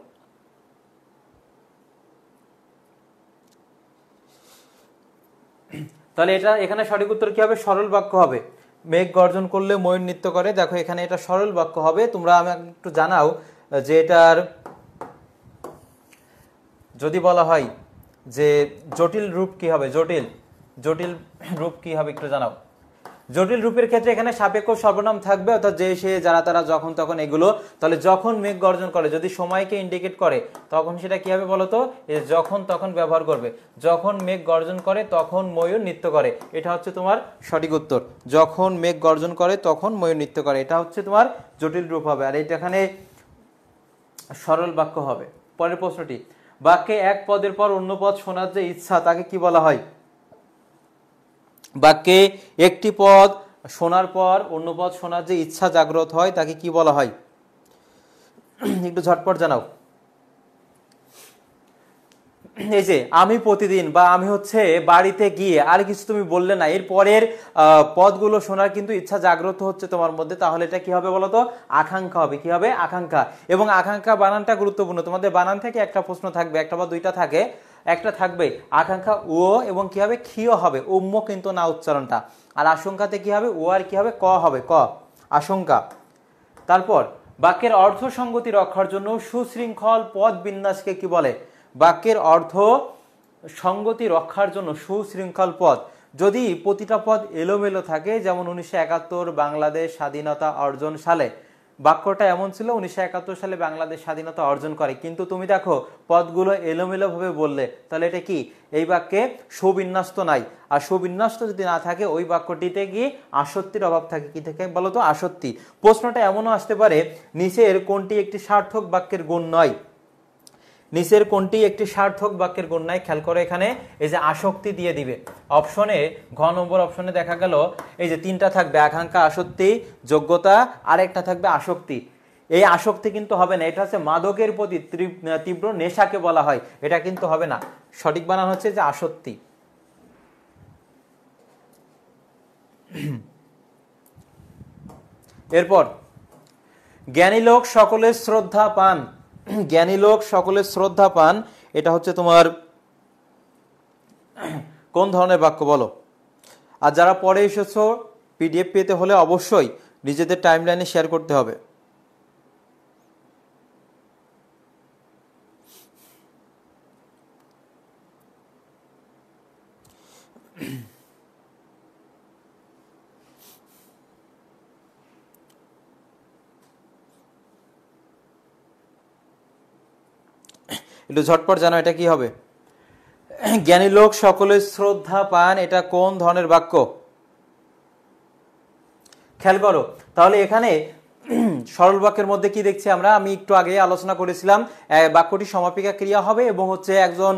তাহলে এটা এখানে সঠিক উত্তর কি হবে? সরল বাক্য হবে। মেঘ গর্জন করলে ময়ূর নৃত্য করে, দেখো এখানে এটা সরল বাক্য হবে। তোমরা আমাকে একটু জানাও যে এটার যদি বলা হয় যে জটিল রূপ কি হবে, জটিল জটিল রূপ কি হবে একটু জানাও। জটিল রূপের ক্ষেত্রে এখানে সাপেক্ষ সর্বনাম থাকবে, অর্থাৎ যে সে যারা তারা যখন তখন এগুলো। তাহলে যখন মেঘ গর্জন করে যদি সময়কে ইন্ডিকেট করে তখন সেটা কি হবে বলতো? যখন তখন ব্যবহার করবে। যখন মেঘ গর্জন করে তখন ময়ূর নৃত্য করে, এটা হচ্ছে তোমার সঠিক উত্তর। যখন মেঘ গর্জন করে তখন ময়ূর নৃত্য করে, এটা হচ্ছে তোমার জটিল রূপ হবে। আর এটা এখানে সরল বাক্য হবে। পরের প্রশ্নটি, বাক্যে এক পদের পর অন্য পদ শোনার যে ইচ্ছা তাকে কি বলা হয়? বাক্যে একটি পদ শোনার পর অন্য পদ শোনার যে ইচ্ছা জাগ্রত হয় তাকে কি বলা হয়? একটু ঝটপট জানাও। এই যে আমি প্রতিদিন বা আমি হচ্ছে বাড়িতে গিয়ে, আর কিছু তুমি বললে না, এর পরের পদগুলো শোনার কিন্তু ইচ্ছা জাগ্রত হচ্ছে তোমার মধ্যে, তাহলে এটা কি হবে বলতো? আকাঙ্ক্ষা হবে। কি হবে? আকাঙ্ক্ষা। এবং আকাঙ্ক্ষা বানানটা গুরুত্বপূর্ণ, তোমাদের বানান থেকে একটা প্রশ্ন থাকবে, একটা বা দুইটা থাকে, একটা থাকবে আকাঙ্ক্ষা ও এবং কি হবে? ক্ষীয় হবে, উম্ম কিন্তু না উচ্চারণটা। আর আশঙ্কাতে কি হবে? ও আর কি হবে? ক হবে, ক, আশঙ্কা। তারপর বাক্যের অর্থ সঙ্গতি রক্ষার জন্য সুশৃঙ্খল পদ বিন্যাসকে কি বলে? বাক্যের অর্থ সঙ্গতি রক্ষার জন্য সুশৃঙ্খল পদ, যদি প্রতিটা পদ এলোমেলো থাকে, যেমন 1971 বাংলাদেশ স্বাধীনতা অর্জন সালে, বাক্যটা এমন ছিল 1971 সালে বাংলাদেশ স্বাধীনতা অর্জন করে, কিন্তু তুমি দেখো পদগুলো এলোমেলো ভাবে বললে, তাহলে এটা কি? এই বাক্যে সুবিন্যস্ত নাই। আর সুবিন্যস্ত যদি না থাকে ওই বাক্যটিতে কি আসক্তির অভাব থাকে। কি থেকে বলতো? আসক্তি। প্রশ্নটা এমনও আসতে পারে, নিচের কোনটি একটি সার্থক বাক্যের গুণ নয়? নিচের কোনটি একটি সার্থক বাক্যের গুণ নয়? খেয়াল করে এখানে এই যে আসক্তি দিয়ে দিবে অপশনে, ঘ নম্বর অপশনে দেখা গেল এই যে তিনটা থাকবে, আকাঙ্ক্ষা, আসক্তি, যোগ্যতা, আর একটা থাকবে আসক্তি। এই আসক্তি কিন্তু হবে না, এটা হচ্ছে মাদকের প্রতি তীব্র নেশাকে বলা হয়, এটা কিন্তু হবে না। সঠিক বানান হচ্ছে যে আসক্তি। এরপর জ্ঞানী লোক সকলের শ্রদ্ধা পান, জ্ঞানী লোক সকলের শ্রদ্ধা পান, এটা হচ্ছে তোমার কোন ধরনের বাক্য বলো? আর যারা পরে এসেছো, পিডিএফ পেতে হলে অবশ্যই নিজেদের টাইমলাইনে শেয়ার করতে হবে। একটু ঝটপট জানো এটা কি হবে। জ্ঞানী লোক সকলে শ্রদ্ধা পান, এটা কোন ধরনের বাক্য? খেয়াল করো তাহলে এখানে সরল বাক্যের মধ্যে কি দেখছি আমরা, আমি একটু আগে আলোচনা করেছিলাম বাক্যটি সমাপিকা ক্রিয়া হবে এবং হচ্ছে একজন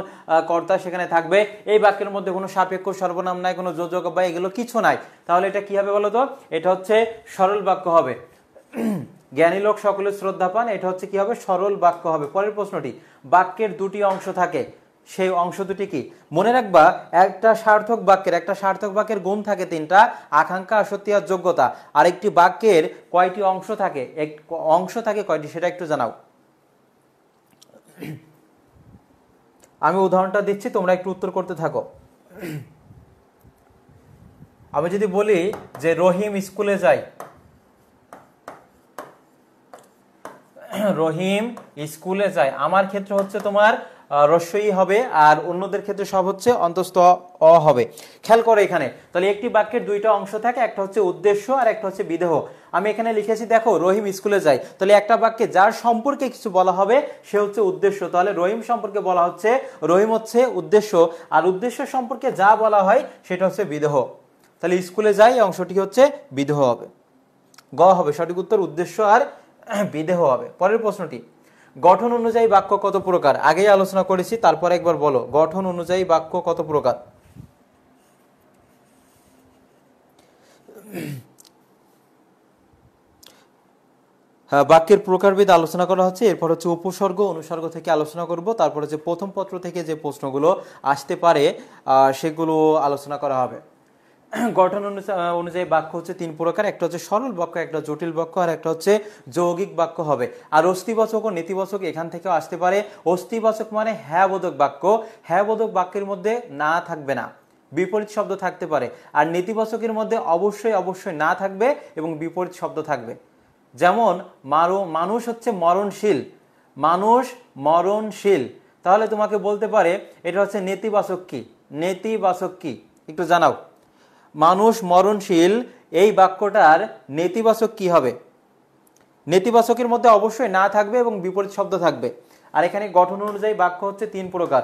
কর্তা সেখানে থাকবে। এই বাক্যের মধ্যে কোনো সাপেক্ষ সর্বনাম নাই, কোনো যোজক বা এগুলো কিছু নাই, তাহলে এটা কি হবে বলো তো? এটা হচ্ছে সরল বাক্য হবে। জ্ঞানী লোক সকলে শ্রদ্ধা পান, এটা হচ্ছে কি হবে? সরল বাক্য হবে। পরের প্রশ্নটি, বাক্যের দুটি অংশ থাকে, সেই অংশ দুটি কি? মনে রাখবা একটা সার্থক বাক্যের গুণ থাকে তিনটা: আকাঙ্ক্ষা, আসক্তি আর যোগ্যতা। আর একটি বাক্যের কয়টি অংশ থাকে? অংশ থাকে কয়টি সেটা একটু জানাও। আমি উদাহরণটা দিচ্ছি, তোমরা একটু উত্তর করতে থাকো। আমি যদি বলি যে রহিম স্কুলে যায়, রহিম স্কুলে যায়, আমার ক্ষেত্রে হচ্ছে তোমার রস্যই হবে, আর অন্যদের ক্ষেত্রে সব হচ্ছে অন্তস্থ অ হবে। খেয়াল করো এখানে, তাহলে একটি বাক্যের দুইটা অংশ থাকে, একটা হচ্ছে উদ্দেশ্য আর একটা হচ্ছে বিদেহ। আমি এখানে লিখেছি দেখো, রহিম স্কুলে যায়, তাহলে একটা বাক্যে যার সম্পর্কে কিছু বলা হবে সে হচ্ছে উদ্দেশ্য, তাহলে রহিম সম্পর্কে বলা হচ্ছে, রহিম হচ্ছে উদ্দেশ্য, আর উদ্দেশ্য সম্পর্কে যা বলা হয় সেটা হচ্ছে বিদেহ। তাহলে স্কুলে যায় এই অংশটি হচ্ছে বিদেহ হবে, গ হবে সঠিক উত্তর, উদ্দেশ্য আর বিদেহ হবে। পরের প্রশ্নটি, গঠন অনুযায়ী বাক্য কত প্রকার? আগেই আলোচনা করেছি, তারপর একবার বলো, গঠন অনুযায়ী বাক্য কত প্রকার? বাক্যের প্রকারভেদ আলোচনা করা হচ্ছে, এরপর হচ্ছে উপসর্গ অনুসর্গ থেকে আলোচনা করব, তারপর হচ্ছে প্রথম পত্র থেকে যে প্রশ্নগুলো আসতে পারে সেগুলো আলোচনা করা হবে। গঠন অনুযায়ী বাক্য হচ্ছে তিন প্রকার, একটা হচ্ছে সরল বাক্য, একটা জটিল বাক্য, আর একটা হচ্ছে যৌগিক বাক্য হবে। আর অস্তিবাচক ও নেতিবাচক এখান থেকেও আসতে পারে। অস্তিবাচক মানে হ্যাঁ বোধক বাক্য, হ্যাঁ বোধক বাক্যের মধ্যে না থাকবে না, বিপরীত শব্দ থাকতে পারে। আর নেতিবাচকের মধ্যে অবশ্যই অবশ্যই না থাকবে এবং বিপরীত শব্দ থাকবে। যেমন মানুষ হচ্ছে মরণশীল, মানুষ মরণশীল, তাহলে তোমাকে বলতে পারে এটা হচ্ছে নেতিবাচক কি? নেতিবাচক কি একটু জানাও। মানুষ মরণশীল এই বাক্যটার নেতিবাচক কি হবে? নেতিবাচকের মধ্যে অবশ্যই না থাকবে এবং বিপরীত শব্দ থাকবে। আর এখানে গঠন অনুযায়ী বাক্য হচ্ছে তিন প্রকার।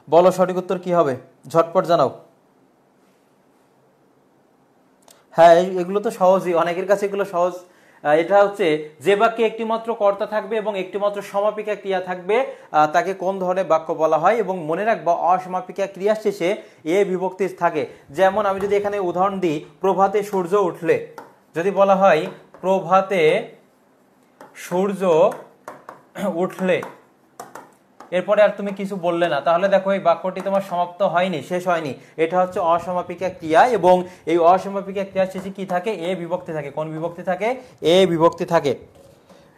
বলো সঠিক উত্তর কি হবে, ঝটপট জানাও। হ্যাঁ, এগুলো তো সহজই, অনেকের কাছে এগুলো সহজ। এটা হচ্ছে যে বাক্যে একটি মাত্র কর্তা থাকবে এবং একটি মাত্র সমাপিকা ক্রিয়া থাকবে তাকে কোন ধরনের বাক্য বলা হয়। এবং মনে রাখবা অসমাপিকা ক্রিয়া শেষে এ বিভক্তি থাকে। যেমন আমি যদি এখানে উদাহরণ দিই, প্রভাতে সূর্য উঠলে, যদি বলা হয় প্রভাতে সূর্য উঠলে, এরপরে আর তুমি কিছু বললে না, তাহলে দেখো এই বাক্যটি তোমার সমাপ্ত হয়নি, শেষ হয়নি। এটা হচ্ছে অসমাপিকা ক্রিয়া এবং এই অসমাপিকা ক্রিয়া শেষে কি থাকে? এ বিভক্তি থাকে। কোন বিভক্তি থাকে? এ বিভক্তি থাকে।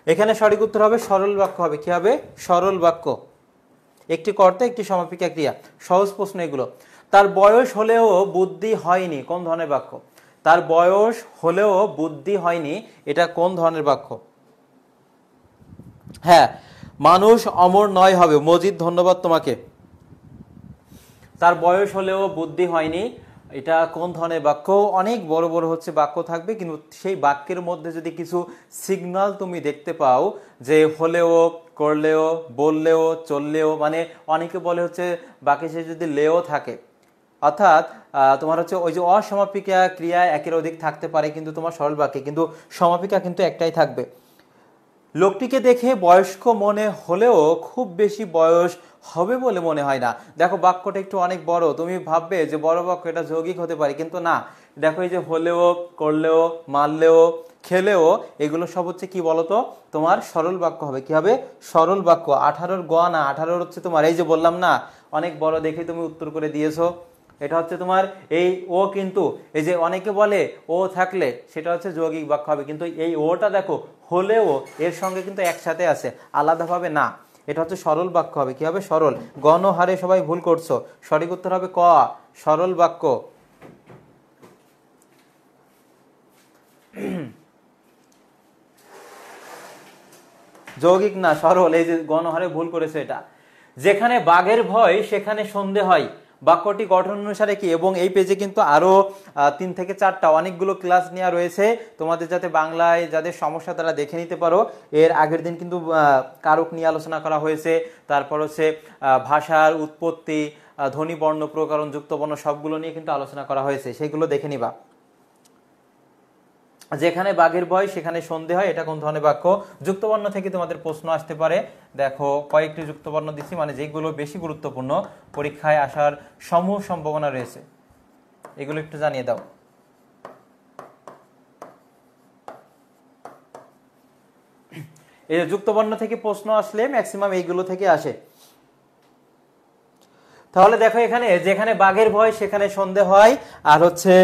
এখানে সঠিক উত্তর হবে সরল বাক্য হবে। কি হবে? সরল বাক্য, একটি কর্তা একটি সমাপিকা ক্রিয়া। সহজ প্রশ্ন এগুলো। তার বয়স হলেও বুদ্ধি হয়নি, কোন ধরনের বাক্য? তার বয়স হলেও বুদ্ধি হয়নি, এটা কোন ধরনের বাক্য? হ্যাঁ, মানুষ অমর নয় হবে। মজিদ, ধন্যবাদ তোমাকে। তার বয়স হলেও বুদ্ধি হয়নি, এটা কোন ধরনের বাক্য? অনেক বড় বড় হচ্ছে বাক্য থাকবে, কিন্তু সেই বাক্যের মধ্যে যদি কিছু সিগন্যাল তুমি দেখতে পাও, যে হলেও, করলেও, বললেও, চললেও, মানে অনেকে বলে হচ্ছে বাক্যে সে যদি লেও থাকে, অর্থাৎ তোমার হচ্ছে ওই যে অসমাপিকা ক্রিয়া একের অধিক থাকতে পারে কিন্তু তোমার সরল বাক্যে, কিন্তু সমাপিকা কিন্তু একটাই থাকবে। লোকটিকে দেখে বয়স্ক মনে হলেও খুব বেশি বয়স হবে বলে মনে হয় না। দেখো বাক্যটা একটু অনেক বড়, তুমি ভাববে যে বড় বাক্য, এটা যৌগিক হতে পারে, কিন্তু না। দেখো এই যে হলেও, করলেও, মারলেও, খেলেও, এগুলো সব হচ্ছে কি বলতো? তোমার সরল বাক্য হবে। কি হবে? সরল বাক্য। 18-র গ না, 18 হচ্ছে তোমার, এই যে বললাম না, অনেক বড় দেখে তুমি উত্তর করে দিয়েছো। এটা হচ্ছে তোমার এই ও, কিন্তু এই যে অনেকে বলে ও থাকলে সেটা হচ্ছে যৌগিক বাক্য হবে, কিন্তু এই ওটা দেখো হলেও এর সঙ্গে কিন্তু একসাথে আছে, আলাদাভাবে না। এটা হচ্ছে সরল বাক্য হবে। কি হবে? সরল। গণহারে সবাই ভুল করছো, সঠিক উত্তর হবে ক, সরল বাক্য। যৌগিক না, সরল। এই যে গণহারে ভুল করেছে এটা। যেখানে বাঘের ভয় সেখানে সন্ধে হয়, বাক্যটি গঠন অনুসারে কি, এবং এই পেজে কিন্তু আরো 3 থেকে 4টা অনেকগুলো ক্লাস নেওয়া রয়েছে তোমাদের, যাতে বাংলায় যাদের সমস্যা তারা দেখে নিতে পারো। এর আগের দিন কিন্তু কারক নিয়ে আলোচনা করা হয়েছে, তারপর হচ্ছে ভাষার উৎপত্তি, ধ্বনি বর্ণ প্রকরণ যুক্ত বর্ণ সবগুলো নিয়ে কিন্তু আলোচনা করা হয়েছে, সেগুলো দেখে নিবা। যেখানে বাঘের ভয় সেখানে সন্ধে হয়, এটা কোন ধরনের বাক্য? যুক্তবর্ণ থেকে তোমাদের প্রশ্ন আসতে পারে। দেখো কয়েকটি যুক্তবর্ণ দিচ্ছি, মানে যেগুলো বেশি গুরুত্বপূর্ণ, পরীক্ষায় আসার সমূহ সম্ভাবনা রয়েছে, এগুলো একটু জানিয়ে দাও। এই যুক্তবর্ণ থেকে প্রশ্ন আসলে ম্যাক্সিমাম এইগুলো থেকে আসে। তাহলে দেখো এখানে যেখানে বাঘের ভয় সেখানে সন্ধে হয়, আর হচ্ছে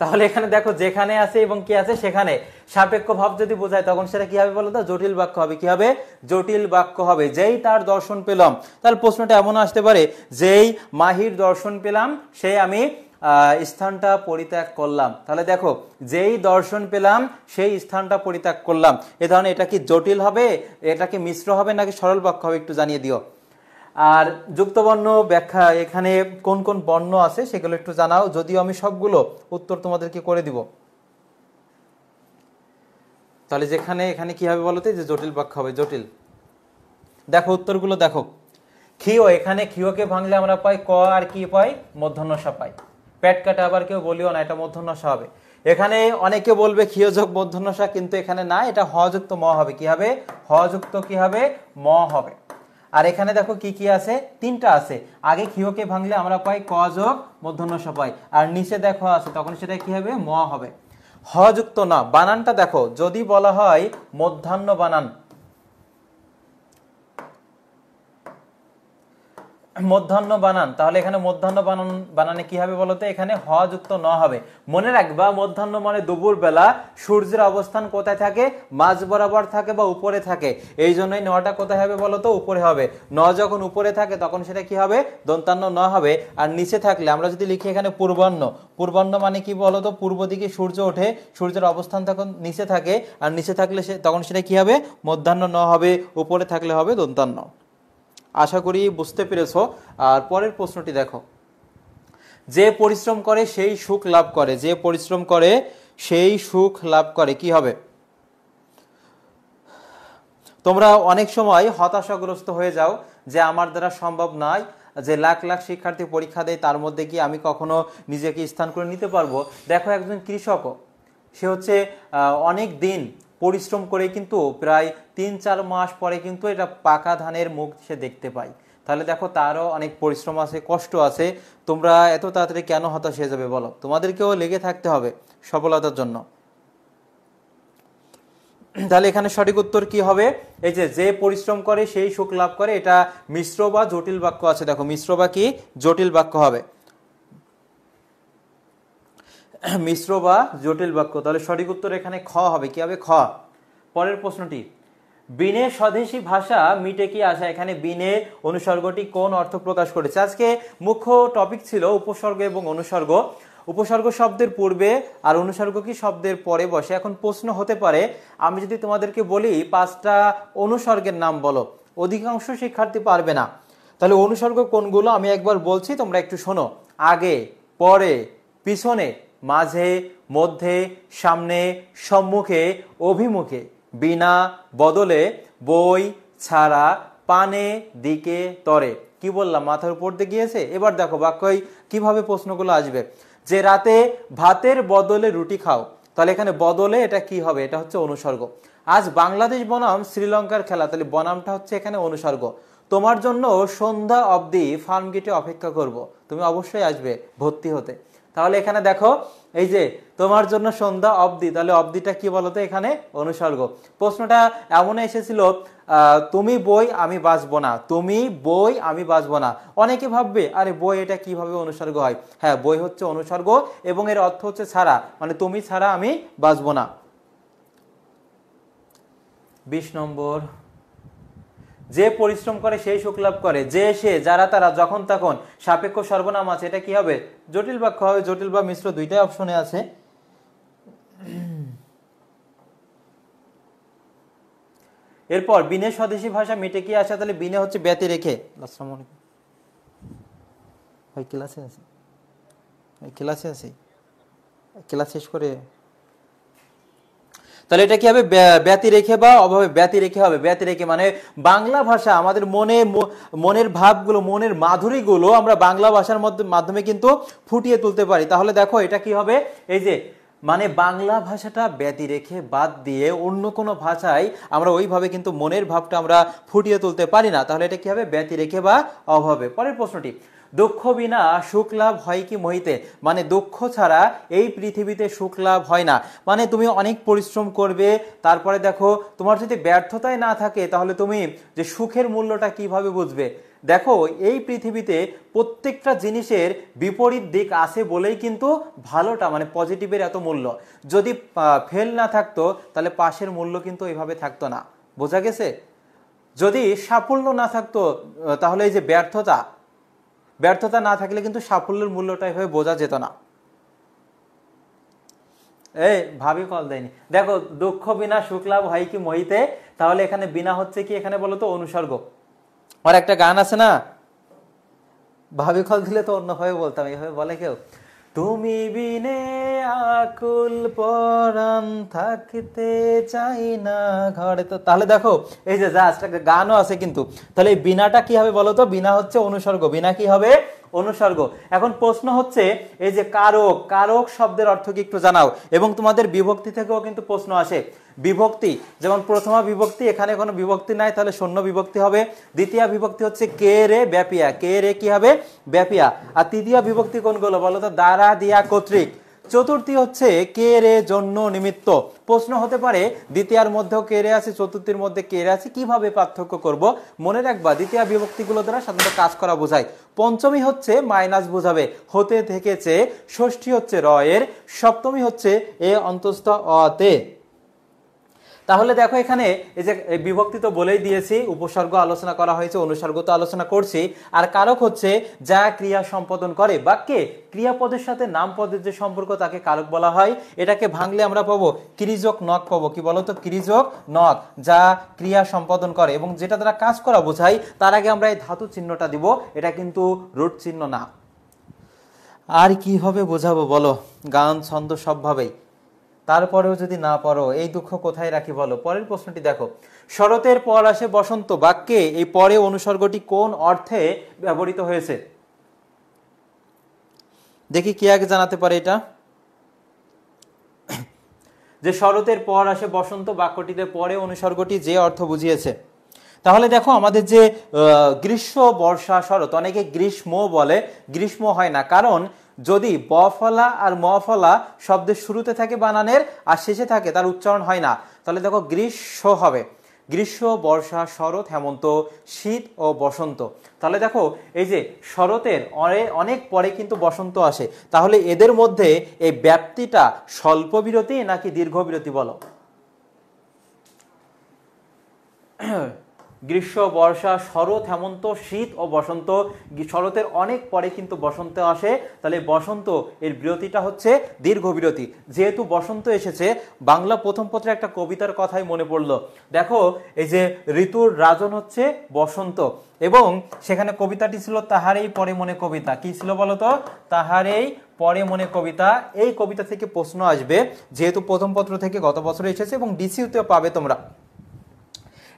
তাহলে এখানে দেখো যেখানে আছে এবং কি আছে সেখানে সাপেক্ষ ভাব যদি বোঝায় তখন সেটা কি হবে বলো তো? জটিল বাক্য হবে। কি হবে? জটিল বাক্য হবে। যেই তার দর্শন পেলাম, তাহলে প্রশ্নটা এমন আসতে পারে, যেই মাহির দর্শন পেলাম সেই আমি স্থানটা পরিত্যাগ করলাম। তাহলে দেখো যেই দর্শন পেলাম সেই স্থানটা পরিত্যাগ করলাম, এ ধরনের এটা কি জটিল হবে, এটা কি মিশ্র হবে নাকি সরল বাক্য হবে, একটু জানিয়ে দিও। আর যুক্তবর্ণ ব্যাখ্যা এখানে কোন কোন বর্ণ আছে সেগুলো একটু জানাও, যদিও আমি সবগুলো উত্তর তোমাদেরকে করে দিব। তাহলে যেখানে এখানে কি হবে বলতে, যে জটিল বাক্য হবে, জটিল। দেখো উত্তরগুলো দেখো। ক্ষিয়, এখানে ক্ষিয়কে ভাঙলে আমরা পাই ক, আর কি পাই? মূর্ধন্যসা পাই। পেট কাটা আবার কেউ বলিও না, এটা মূর্ধন্যসা হবে। এখানে অনেকে বলবে ক্ষিয় যোগ মূর্ধন্যসা, কিন্তু এখানে না, এটা হ যুক্ত ম হবে। কি হবে? হ যুক্ত কি হবে? ম হবে। আর এখানে দেখো কি কি আছে? 3টা আছে। আগে ক্ষিয়কে ভাঙলে আমরা পাই ক যোগ মূর্ধন্যসা পাই, আর নিচে দেখো আছে, তখন সেটা কি হবে? ম হবে। হ যুক্ত না, বানানটা দেখো, যদি বলা হয় মধ্যাহ্ন বানান, মধ্যাহ্ন বানান, তাহলে এখানে মধ্যাহ্ন বানান বানানে কি হবে বলতো? এখানে হ যুক্ত ন হবে। মনে রাখবা মধ্যাহ্ন মানে দুপুর বেলা, সূর্যের অবস্থান কোথায় থাকে? মাঝ বরাবর থাকে বা উপরে থাকে, এই জন্যই নটা কোথায় হবে বলতো? উপরে হবে। ন যখন উপরে থাকে তখন সেটা কি হবে? দন্তান্ন ন হবে। আর নিচে থাকলে আমরা যদি লিখি এখানে পূর্বাহ্ন, পূর্বাহ্ন মানে কি বলতো? পূর্ব দিকে সূর্য ওঠে, সূর্যের অবস্থান তখন নিচে থাকে, আর নিচে থাকলে তখন সেটা কি হবে? মধ্যাহ্ন ন হবে, উপরে থাকলে হবে দন্তান্ন। আশা করি বুঝতে পেরেছো। আর পরের প্রশ্নটি দেখো, যে পরিশ্রম করে সেই সুখ লাভ করে, যে পরিশ্রম করে সেই সুখ লাভ করে, কি হবে? তোমরা অনেক সময় হতাশাগ্রস্ত হয়ে যাও যে আমার দ্বারা সম্ভব নয়, যে লাখ লাখ শিক্ষার্থী পরীক্ষা দেয় তার মধ্যে কি আমি কখনো নিজেকে স্থান করে নিতে পারবো? দেখো একজন কৃষকও, সে হচ্ছে অনেক দিন পরিশ্রম করে কিন্তু প্রায় 3-4 মাস পরে কিন্তু এটা পাকা ধানের মুখ সে দেখতে পায়। তাহলে দেখো তারও অনেক পরিশ্রম আছে, কষ্ট আছে। তোমরা এত তাড়াতাড়ি কেন হতাশ হয়ে যাবে বলো? তোমাদেরকেও লেগে থাকতে হবে সফলতার জন্য। তাহলে এখানে সঠিক উত্তর কি হবে? এই যে পরিশ্রম করে সেই সুখ লাভ করে, এটা মিশ্র বা জটিল বাক্য আছে। দেখো মিশ্র বা কি জটিল বাক্য হবে, মিশ্র বা জটিল বাক্য। তাহলে সঠিক উত্তর এখানে খ হবে। কি হবে? খ। পরের প্রশ্নটি, বিনে স্বদেশী ভাষা মিটে কি আশা, এখানে বিনে অনুসর্গটি কোন অর্থ প্রকাশ করেছে? আজকে মুখ্য টপিক ছিল উপসর্গ এবং অনুসর্গ। উপসর্গ শব্দের পূর্বে আর অনুসর্গ কি শব্দের পরে বসে। এখন প্রশ্ন হতে পারে, আমি যদি তোমাদেরকে বলি 5টা অনুসর্গের নাম বলো, অধিকাংশ শিক্ষার্থী পারবে না। তাহলে অনুসর্গ কোনগুলো আমি একবার বলছি, তোমরা একটু শোনো। আগে, পরে, পিছনে, মাঝে, মধ্যে, সামনে, সম্মুখে, অভিমুখে, বিনা, বদলে, বই, ছাড়া, পানে, দিকে, তরে। কি বললাম? মাথার উপর দিয়ে গিয়েছে। এবার দেখো বাক্যই কিভাবে প্রশ্নগুলো আসবে। যে রাতে ভাতের বদলে রুটি খাও, তাহলে এখানে বদলে এটা কি হবে? এটা হচ্ছে অনুসর্গ। আজ বাংলাদেশ বনাম শ্রীলঙ্কার খেলা, তাহলে বনামটা হচ্ছে এখানে অনুসর্গ। তোমার জন্য সন্ধ্যা অবধি ফার্ম গেটে অপেক্ষা করব, তুমি অবশ্যই আসবে ভর্তি হতে। তাহলে এখানে দেখো এই যে তোমার জন্য সন্ধ্যা অবধি, তাহলে অবধিটা কি বলতো? এখানে অনুসর্গ। প্রশ্নটা এমন এসেছিল, তুমি বই আমি বাঁচবো না, তুমি বই আমি বাঁচবো না। অনেকে ভাববে আরে বই এটা কিভাবে অনুসর্গ হয়? হ্যাঁ, বই হচ্ছে অনুসর্গ এবং এর অর্থ হচ্ছে ছাড়া, মানে তুমি ছাড়া আমি বাঁচবো না। 20 নম্বর, যে পরিশ্রম করে সেই সুখ লাভ করে, যে সে যারা তারা যখন তখন সাপেক্ষ সর্বনাম আছে, এটা কি হবে? জটিল বাক্য হবে। জটিল বা মিশ্র দুইটাই অপশনে আছে। এরপর বিনে স্বদেশী ভাষা মিটে কি আসে, তাহলে বিনে হচ্ছে ব্যতি রেখে। আসসালামু আলাইকুম ভাই, ক্লাসে আছি, ক্লাসে আছি, ক্লাস শেষ করে। তাহলে এটা কি হবে, ব্যতি রেখে বা অভাবে ব্যতি রেখে হবে। ব্যতি রেখে মানে বাংলা ভাষা আমাদের মনের ভাবগুলো, মনের মাধুরীগুলো আমরা বাংলা ভাষার মাধ্যমে কিন্তু ফুটিয়ে তুলতে পারি। তাহলে দেখো এটা কি হবে, এই যে মানে বাংলা ভাষাটা ব্যতি রেখে বাদ দিয়ে অন্য কোনো ভাষায় আমরা ওইভাবে কিন্তু মনের ভাবটা আমরা ফুটিয়ে তুলতে পারি না। তাহলে এটা কি হবে, ব্যতি রেখে বা অভাবে। পরের প্রশ্নটি, দুঃখ বিনা সুখ লাভ হয় কি মহিতে, মানে দুঃখ ছাড়া এই পৃথিবীতে সুখ লাভ হয় না। মানে তুমি অনেক পরিশ্রম করবে, তারপরে দেখো তোমার যদি ব্যর্থতাই না থাকে তাহলে তুমি যে সুখের মূল্যটা কিভাবে বুঝবে। দেখো এই পৃথিবীতে প্রত্যেকটা জিনিসের বিপরীত দিক আছে বলেই কিন্তু ভালোটা মানে পজিটিভের এত মূল্য। যদি ফেল না থাকতো তাহলে পাশের মূল্য কিন্তু এইভাবে থাকতো না। বোঝা গেছে? যদি সাফল্য না থাকতো তাহলে এই যে ব্যর্থতা না থাকলে কিন্তু সাফল্যের মূল্যটা এভাবে বোঝা যেত না। এই ভাবি কল দেয়নি। দেখো দুঃখ বিনা সুখ লাভ হয় কি মহিতে, তাহলে এখানে বিনা হচ্ছে কি, এখানে বলো তো অনুসর্গ। আর একটা গান আছে না, ভাবি কল দিলে তো অন্যভাবে বলতাম, এইভাবে বলে কেউ, তুমি বিনে আকুল পরাণ থাকতে চাই না ঘরে। তো তাহলে দেখো এই যে জাস্ট একটা গানও আছে কিন্তু, তাহলে এই বিনাটা কি হবে বলো তো, বিনা হচ্ছে অনুসর্গ, বিনা কি হবে, অনুসর্গ। এখন প্রশ্ন হচ্ছে এই যে কারক শব্দের অর্থ কি একটু জানাও। এবং তোমাদের বিভক্তি থেকেও কিন্তু প্রশ্ন আসে। বিভক্তি যেমন প্রথমা বিভক্তি, এখানে কোনো বিভক্তি নাই, তাহলে শূন্য বিভক্তি হবে। দ্বিতীয় বিভক্তি হচ্ছে কে রে ব্যাপিয়া, কে রে কি হবে, ব্যাপিয়া। আর তৃতীয় বিভক্তি কোনগুলো বলো তো, দ্বারা দিয়া কর্তৃক। চতুর্থী হচ্ছে কে রে জন্য নিমিত্ত। প্রশ্ন হতে পারে দ্বিতীয়ার মধ্যেও কে রে আছে, চতুর্থীর মধ্যে কে রে আছে, কিভাবে পার্থক্য করব। মনে রাখবা দ্বিতীয় বিভক্তিগুলো দ্বারা সাধারণত কাজ করা বোঝায়। পঞ্চমী হচ্ছে মাইনাস বোঝাবে, হতে থেকেছে। ষষ্ঠী হচ্ছে র এর, সপ্তমী হচ্ছে এ অন্তস্থ অতে। তাহলে দেখো এখানে এই যে বিভক্তি তো বলেই দিয়েছি, উপসর্গ আলোচনা করা হয়েছে, অনুসর্গ তো আলোচনা করছি। আর কারক হচ্ছে যা ক্রিয়া সম্পাদন করে বাক্যে, ক্রিয়াপদের সাথে নাম পদের যে সম্পর্ক তাকে কারক বলা হয়। এটাকে ভাঙলে আমরা পাবো ক্রিযোগ নক পাবো। কি বলতো, ক্রিযোগ নক, যা ক্রিয়া সম্পাদন করে এবং যেটা দ্বারা কাজ করা বোঝাই। তার আগে আমরা এই ধাতু চিহ্নটা দিব, এটা কিন্তু রুট চিহ্ন না। আর কিভাবে বোঝাবো বলো, গান ছন্দ সবভাবেই। তারপরেও যদি না পারো, এই দুঃখ কোথায় রাখি বলো। পরের প্রশ্নটি দেখো, শরতের পর আসে বসন্ত বাক্যে এই পরে অনুসর্গটি কোন অর্থে ব্যবহৃত হয়েছে। দেখি কে আগে জানাতে পারে এটা, যে শরতের পর আসে বসন্ত বাক্যটিতে পরে অনুসর্গটি যে অর্থ বুঝিয়েছে। তাহলে দেখো আমাদের যে গ্রীষ্ম বর্ষা শরৎ, অনেকে গ্রীষ্ম বলে, গ্রীষ্ম হয় না, কারণ যদি ব ফলা আর ম ফলা শব্দের শুরুতে থাকে বানানের আর শেষে থাকে তার উচ্চারণ হয় না। তাহলে দেখো গ্রীষ্ম হবে, গ্রীষ্ম বর্ষা শরৎ হেমন্ত শীত ও বসন্ত। তাহলে দেখো এই যে শরতের অনেক পরে কিন্তু বসন্ত আসে। তাহলে এদের মধ্যে এই ব্যাপ্তিটা স্বল্প বিরতি নাকি দীর্ঘ বিরতি বলো। গ্রীষ্ম বর্ষা শরৎ হেমন্ত শীত ও বসন্ত, শরতের অনেক পরে কিন্তু বসন্ত আসে। তাহলে বসন্ত এর বিরতিটা হচ্ছে দীর্ঘ বিরতি। যেহেতু বসন্ত এসেছে, বাংলা প্রথম পত্রে একটা কবিতার কথাই মনে পড়লো। দেখো এই যে ঋতুর রাজন হচ্ছে বসন্ত, এবং সেখানে কবিতাটি ছিল তাহারেই পরে মনে কবিতা। কি ছিল বলতো, তাহারেই পরে মনে কবিতা। এই কবিতা থেকে প্রশ্ন আসবে, যেহেতু প্রথম পত্র থেকে গত বছর এসেছে এবং ডিসিউতেও পাবে তোমরা।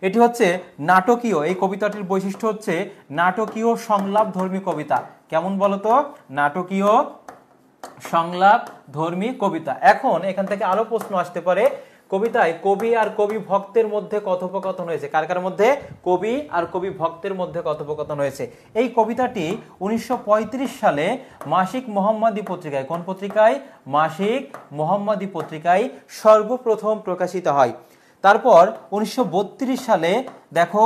এটি হচ্ছে নাটকীয়, এই কবিতাটির বৈশিষ্ট্য হচ্ছে নাটকীয় সংলাপ ধর্মী কবিতা। কেমন বলতো, নাটকীয় সংলাপ ধর্মী কবিতা। এখন এখান থেকে আরো প্রশ্ন আসতে পারে, কবিতায় কবি আর কবি ভক্তের মধ্যে কথোপকথন হয়েছে। কার কার মধ্যে, কবি আর কবি ভক্তের মধ্যে কথোপকথন হয়েছে। এই কবিতাটি 1935 সালে মাসিক মোহাম্মদী পত্রিকায়, কোন পত্রিকায়, মাসিক মোহাম্মদী পত্রিকায় সর্বপ্রথম প্রকাশিত হয়। তারপর 1932 সালে দেখো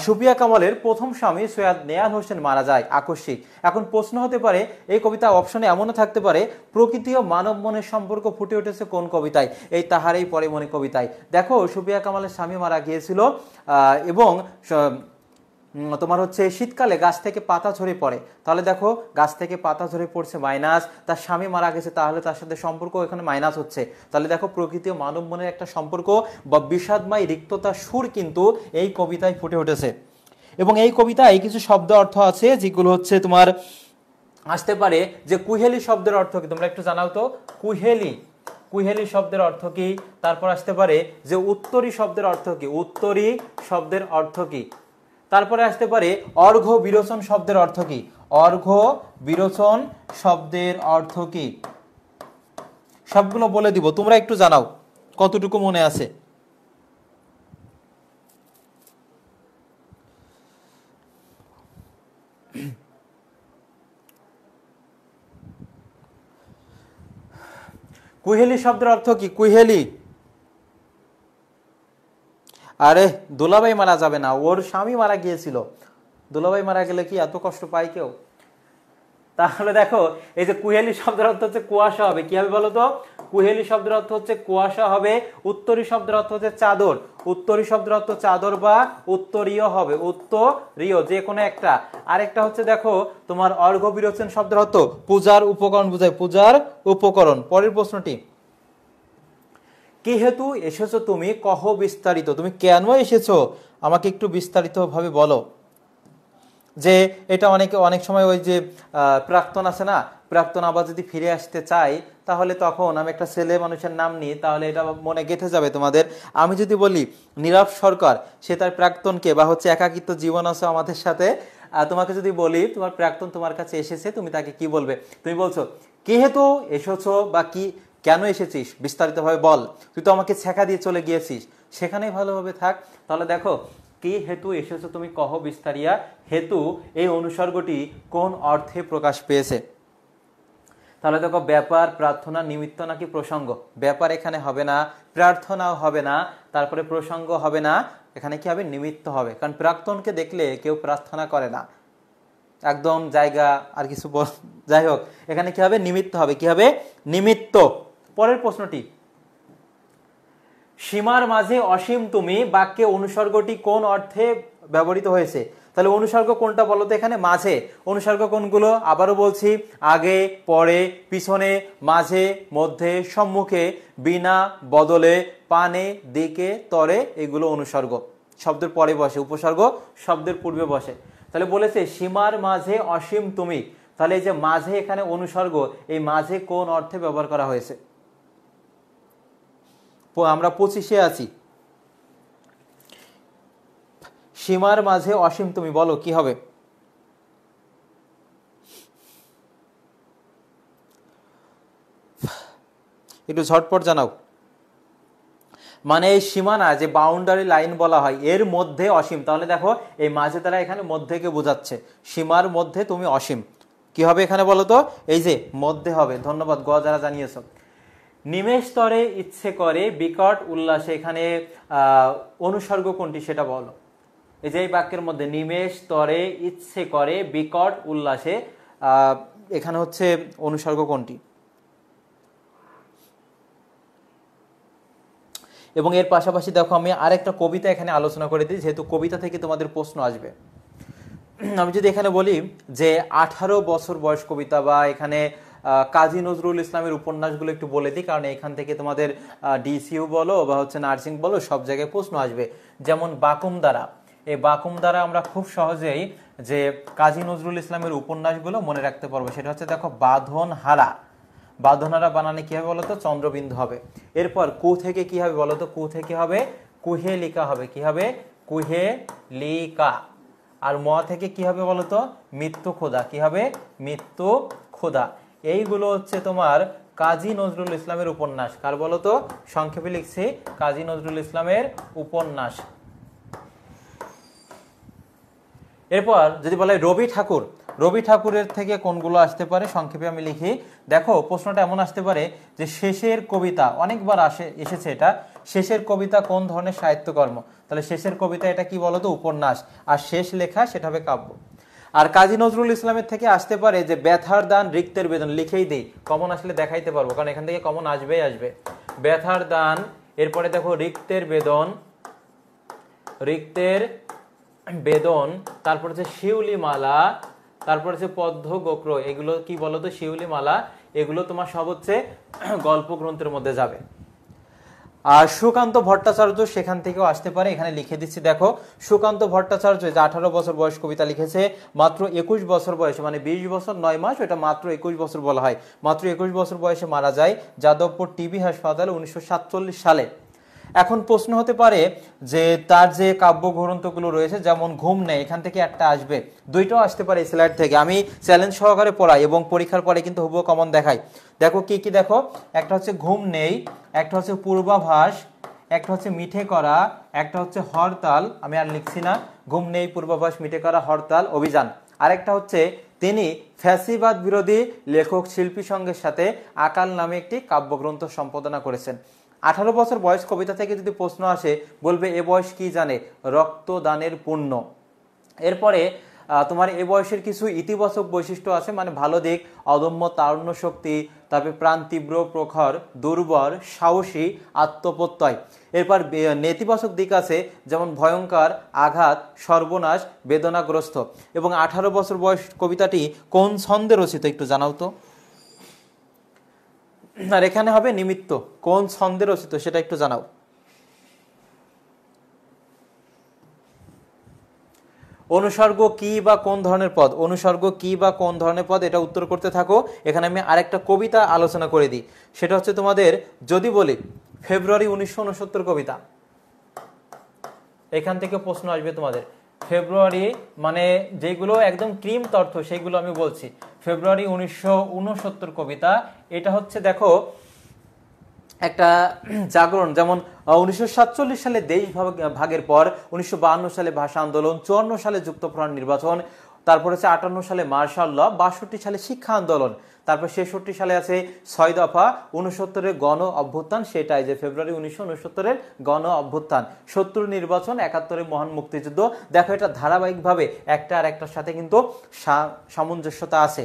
সুফিয়া কামালের প্রথম স্বামী সৈয়দ নেয়াল হোসেন মারা যায়, আকস্মিক। এখন প্রশ্ন হতে পারে, এই কবিতা অপশনে এমনও থাকতে পারে, প্রকৃতি ও মানব মনের সম্পর্ক ফুটে উঠেছে কোন কবিতায়, এই তাহারেই পরে মনে কবিতায়। দেখো সুফিয়া কামালের স্বামী মারা গিয়েছিল এবং তোমার হচ্ছে শীতকালে গাছ থেকে পাতা ঝরে পড়ে, তাহলে দেখো গাছ থেকে পাতা ঝরে পড়ছে মাইনাস, তার স্বামী মারা গেছে তাহলে তার সাথে সম্পর্ক এখানে মাইনাস হচ্ছে। তাহলে দেখো প্রকৃতি ও মানব মনের একটা সম্পর্ক বা বিষাদময় রিক্ততার সুর কিন্তু এই কবিতায় ফুটে উঠেছে। এবং এই কবিতায় কিছু শব্দ অর্থ আছে যেগুলো হচ্ছে তোমার আসতে পারে যে কুহেলি শব্দের অর্থ কি তোমরা একটু জানাও তো। কুহেলি, কুহেলি শব্দের অর্থ কি? তারপর আসতে পারে যে উত্তরী শব্দের অর্থ কি, উত্তরী শব্দের অর্থ কি? তারপরে আসতে পারে অর্ঘ বিরোচন শব্দের অর্থ কি, অর্ঘ বিরোচন শব্দের অর্থ কি? সবগুলো বলে দিব, তোমরা একটু জানাও কতটুকু মনে আছে। কুহেলি শব্দের অর্থ কি? কুহেলি, আরে দুলাভাই মারা যাবে না, ওর স্বামী মারা গিয়েছিল। দুলাভাই মারা গেলে কি এত কষ্ট পায় কেউ? তাহলে দেখো এই যে কুহেলি শব্দের অর্থ হচ্ছে কুয়াশা হবে, কি হবে বলো তো? কুহেলি শব্দের অর্থ হচ্ছে কুয়াশা হবে। উত্তরী শব্দের অর্থ হচ্ছে চাদর, উত্তরী শব্দের অর্থ চাদর বা উত্তরীয় হবে, উত্তরীয় যে কোনো একটা। আরেকটা হচ্ছে দেখো তোমার অর্ঘ্য বিরোচন শব্দের অর্থ পূজার উপকরণ বোঝায়, পূজার উপকরণ। পরের প্রশ্নটি, কি হেতু এসেছো তুমি, কহ বিস্তারিত। তুমি কেন এসেছো আমাকে একটু বিস্তারিত ভাবে বলো। যে এটা অনেক সময় ওই যে প্রাক্তন আছে না, প্রাক্তন আবার যদি ফিরে আসতে চাই তাহলে তখন আমি একটা ছেলে মানুষের নাম নিই, তাহলে এটা মনে গেঁথে যাবে তোমাদের। আমি যদি বলি নীরব সরকার, সে তার প্রাক্তনকে বা হচ্ছে একাকিত্ব জীবন আছে আমাদের সাথে, তোমাকে যদি বলি তোমার প্রাক্তন তোমার কাছে এসেছে, তুমি তাকে কি বলবে? তুমি বলছো কি হেতু এসেছো বা কি কেন এসেছিস বিস্তারিতভাবে বল, তুই তো আমাকে ছেঁকা দিয়ে চলে গিয়েছিস, সেখানেই ভালোভাবে থাক। তাহলে দেখো কি হেতু এসেছো তুমি কহ বিস্তারিয়া, হেতু এই অনুসর্গটি কোন অর্থে প্রকাশ পেয়েছে? তাহলে দেখো ব্যাপার, প্রার্থনা, নিমিত্ত নাকি প্রসঙ্গ? ব্যাপার এখানে হবে না, প্রার্থনাও হবে না, তারপরে প্রসঙ্গ হবে না, এখানে কি হবে? নিমিত্ত হবে। কারণ প্রাক্তনকে দেখলে কেউ প্রার্থনা করে না, একদম জায়গা আর কিছু যাই হোক, এখানে কি হবে? নিমিত্ত হবে। কি হবে? নিমিত্ত। পরের প্রশ্নটি, সীমার মাঝে অসীম তুমি বাক্যে অনুসর্গটি কোন অর্থে ব্যবহৃত হয়েছে? তাহলে অনুসর্গ কোনটা বলো তো এখানে? মাঝে। অনুসর্গ কোনগুলো? আবারও বলছি, আগে, পরে, পিছনে, মাঝে, মধ্যে, সম্মুখে, বিনা, বদলে, পানে, দিকে, তরে, এগুলো অনুসর্গ। শব্দের পরে বসে, উপসর্গ শব্দের পূর্বে বসে। তাহলে বলেছে সীমার মাঝে অসীম তুমি, তাহলে এই যে মাঝে এখানে অনুসর্গ, এই মাঝে কোন অর্থে ব্যবহার করা হয়েছে? আমরা 25-এ আছি। সীমার মাঝে অসীম তুমি, বলো কি হবে? একটু ঝটপট জানাও। মানে এই সীমানা যে বাউন্ডারি লাইন বলা হয় এর মধ্যে অসীম, তাহলে দেখো এই মাঝে তারা এখানে মধ্যেকে বোঝাচ্ছে, সীমার মধ্যে তুমি অসীম। কি হবে এখানে বলো তো? এই যে মধ্যে হবে। ধন্যবাদ গ যারা জানিয়েছ। নিমেষ তরে ইচ্ছে করে বিকট উল্লাসে, এখানে অনুসর্গ কোনটি সেটা বলো। এই যে এই বাক্যের মধ্যে নিমেষ তরে ইচ্ছে করে বিকট উল্লাসে, এখানে হচ্ছে অনুসর্গ কোনটি? এবং এর পাশাপাশি দেখো আমি আরেকটা কবিতা এখানে আলোচনা করে দিই, যেহেতু কবিতা থেকে তোমাদের প্রশ্ন আসবে। আমি যদি এখানে বলি যে 18 বছর বয়স কবিতা, বা এখানে কাজী নজরুল ইসলামের উপন্যাসগুলো একটু বলে দিই, কারণ এখান থেকে তোমাদের ডিসিউ বলো বা হচ্ছে নার্সিং বলো সব জায়গায় প্রশ্ন আসবে। যেমন বাকুমদারা, এই বাকুমদারা আমরা খুব সহজেই যে কাজী নজরুল ইসলামের উপন্যাসগুলো মনে রাখতে পারবো। সেটা হচ্ছে দেখো বাঁধনহারা, বাঁধনহারা বানানে কি হবে বলতো? চন্দ্রবিন্দু হবে। এরপর কু থেকে কি হবে বলতো? কু থেকে হবে কুহেলিকা হবে। কি হবে? কুহেলিকা। আর ম থেকে কি হবে বলতো? মৃত্যু খোদা। কি হবে? মৃত্যু খোদা। এইগুলো হচ্ছে তোমার কাজী নজরুল ইসলামের উপন্যাস। কার বলতো? সংক্ষেপে লিখছি কাজী নজরুল ইসলামের উপন্যাস। এরপর যদি বলে রবি ঠাকুর, রবি ঠাকুরের থেকে কোনগুলো আসতে পারে? সংক্ষেপে আমি লিখি। দেখো প্রশ্নটা এমন আসতে পারে যে শেষের কবিতা, অনেকবার এসেছে এটা, শেষের কবিতা কোন ধরনের সাহিত্যকর্ম? তাহলে শেষের কবিতা এটা কি বলতো? উপন্যাস। আর শেষ লেখা সেটা হবে কাব্য। আর কাজী নজরুল ইসলামের থেকে আসতে পারে যে ব্যথার দান রিক্তের বেদন, লিখেই দিই, কমন আসলে দেখাইতে পারবো, কারণ এখান থেকে কমন আসবেই আসবে। ব্যথার দান, এরপরে দেখো রিক্তের বেদন, রিক্তের বেদন, তারপর হচ্ছে শিউলি মালা, তারপর হচ্ছে পদ্ম গোক্র, এগুলো কি বলতো, শিউলি মালা, এগুলো তোমার সব হচ্ছে গল্প গ্রন্থের মধ্যে যাবে। আর সুকান্ত ভট্টাচার্য সেখান থেকেও আসতে পারে, এখানে লিখে দিচ্ছি দেখো। সুকান্ত ভট্টাচার্য যে 18 বছর বয়স কবিতা লিখেছে, মাত্র 21 বছর বয়সে, মানে 20 বছর 9 মাস, এটা মাত্র 21 বছর বলা হয়, মাত্র 21 বছর বয়সে মারা যায় যাদবপুর টিবি হাসপাতালে 1947 সালে। এখন প্রশ্ন হতে পারে যে তার যে কাব্য গ্রন্থগুলো রয়েছে, যেমন ঘুম নেই, এখান থেকে একটা আসবে, দুইটাও আসতে পারে স্লাইড থেকে, আমি চ্যালেঞ্জ সহকারে পড়াই এবং পরীক্ষার পরে কিন্তু হুবহু কমন দেখাই। দেখো কি কি, দেখো একটা হচ্ছে ঘুম নেই, একটা হচ্ছে পূর্বাভাস, একটা হচ্ছে মিঠে করা, একটা হচ্ছে হরতাল, আমি আর লিখছি না, ঘুম নেই, পূর্বাভাস, মিঠে করা, হরতাল, অভিযান। আরেকটা হচ্ছে তিনি ফ্যাসিবাদ বিরোধী লেখক শিল্পী সংঘের সাথে আকাল নামে একটি কাব্যগ্রন্থ সম্পাদনা করেছেন। 18 বছর বয়স কবিতা থেকে যদি প্রশ্ন আসে, বলবে এ বয়স কি জানে, রক্তদানের পুণ্য। এরপরে তোমার এ বয়সের কিছু ইতিবাচক বৈশিষ্ট্য আছে, মানে ভালো দিক, অদম্য তারুণ্য শক্তি, তারপরে প্রাণ তীব্র প্রখর, দুর্বল, সাহসী, আত্মপ্রত্যয়। এরপর নেতিবাচক দিক আছে, যেমন ভয়ঙ্কর, আঘাত, সর্বনাশ, বেদনাগ্রস্ত। এবং 18 বছর বয়স কবিতাটি কোন ছন্দে রচিত একটু জানাও তো। আর এখানে হবে নিমিত্ত, কোন ছন্দে রচিত সেটা একটু জানাও। অনুসর্গ কি বা কোন ধরনের পদ, অনুসর্গ কি বা কোন ধরনের পদ, এটা উত্তর করতে থাকো। এখানে আমি আরেকটা কবিতা আলোচনা করে দিই, সেটা হচ্ছে তোমাদের যদি বলি ফেব্রুয়ারি 1969 কবিতা, এখান থেকে প্রশ্ন আসবে তোমাদের। ফেব্রুয়ারি মানে যেগুলো একদম ক্রিম তথ্য সেইগুলো আমি বলছি। ফেব্রুয়ারি 1969 কবিতা, এটা হচ্ছে দেখো একটা জাগরণ, যেমন 1947 সালে দেশ ভাগের পর, 1952 সালে ভাষা আন্দোলন, 54 সালে যুক্তফ্রন্ট নির্বাচন, তারপর হচ্ছে 58 সালে মার্শাল ল, 62 সালে শিক্ষা আন্দোলন, তারপর 66 সালে আছে 6 দফা, 69-এর গণ অভ্যুত্থান, সেটাই যে ফেব্রুয়ারি 1969-এর গণ অভ্যুত্থান, 70 নির্বাচন, 71-এর মহান মুক্তিযুদ্ধ। দেখো এটা ধারাবাহিকভাবে একটা আর একটার সাথে কিন্তু সামঞ্জস্যতা আছে।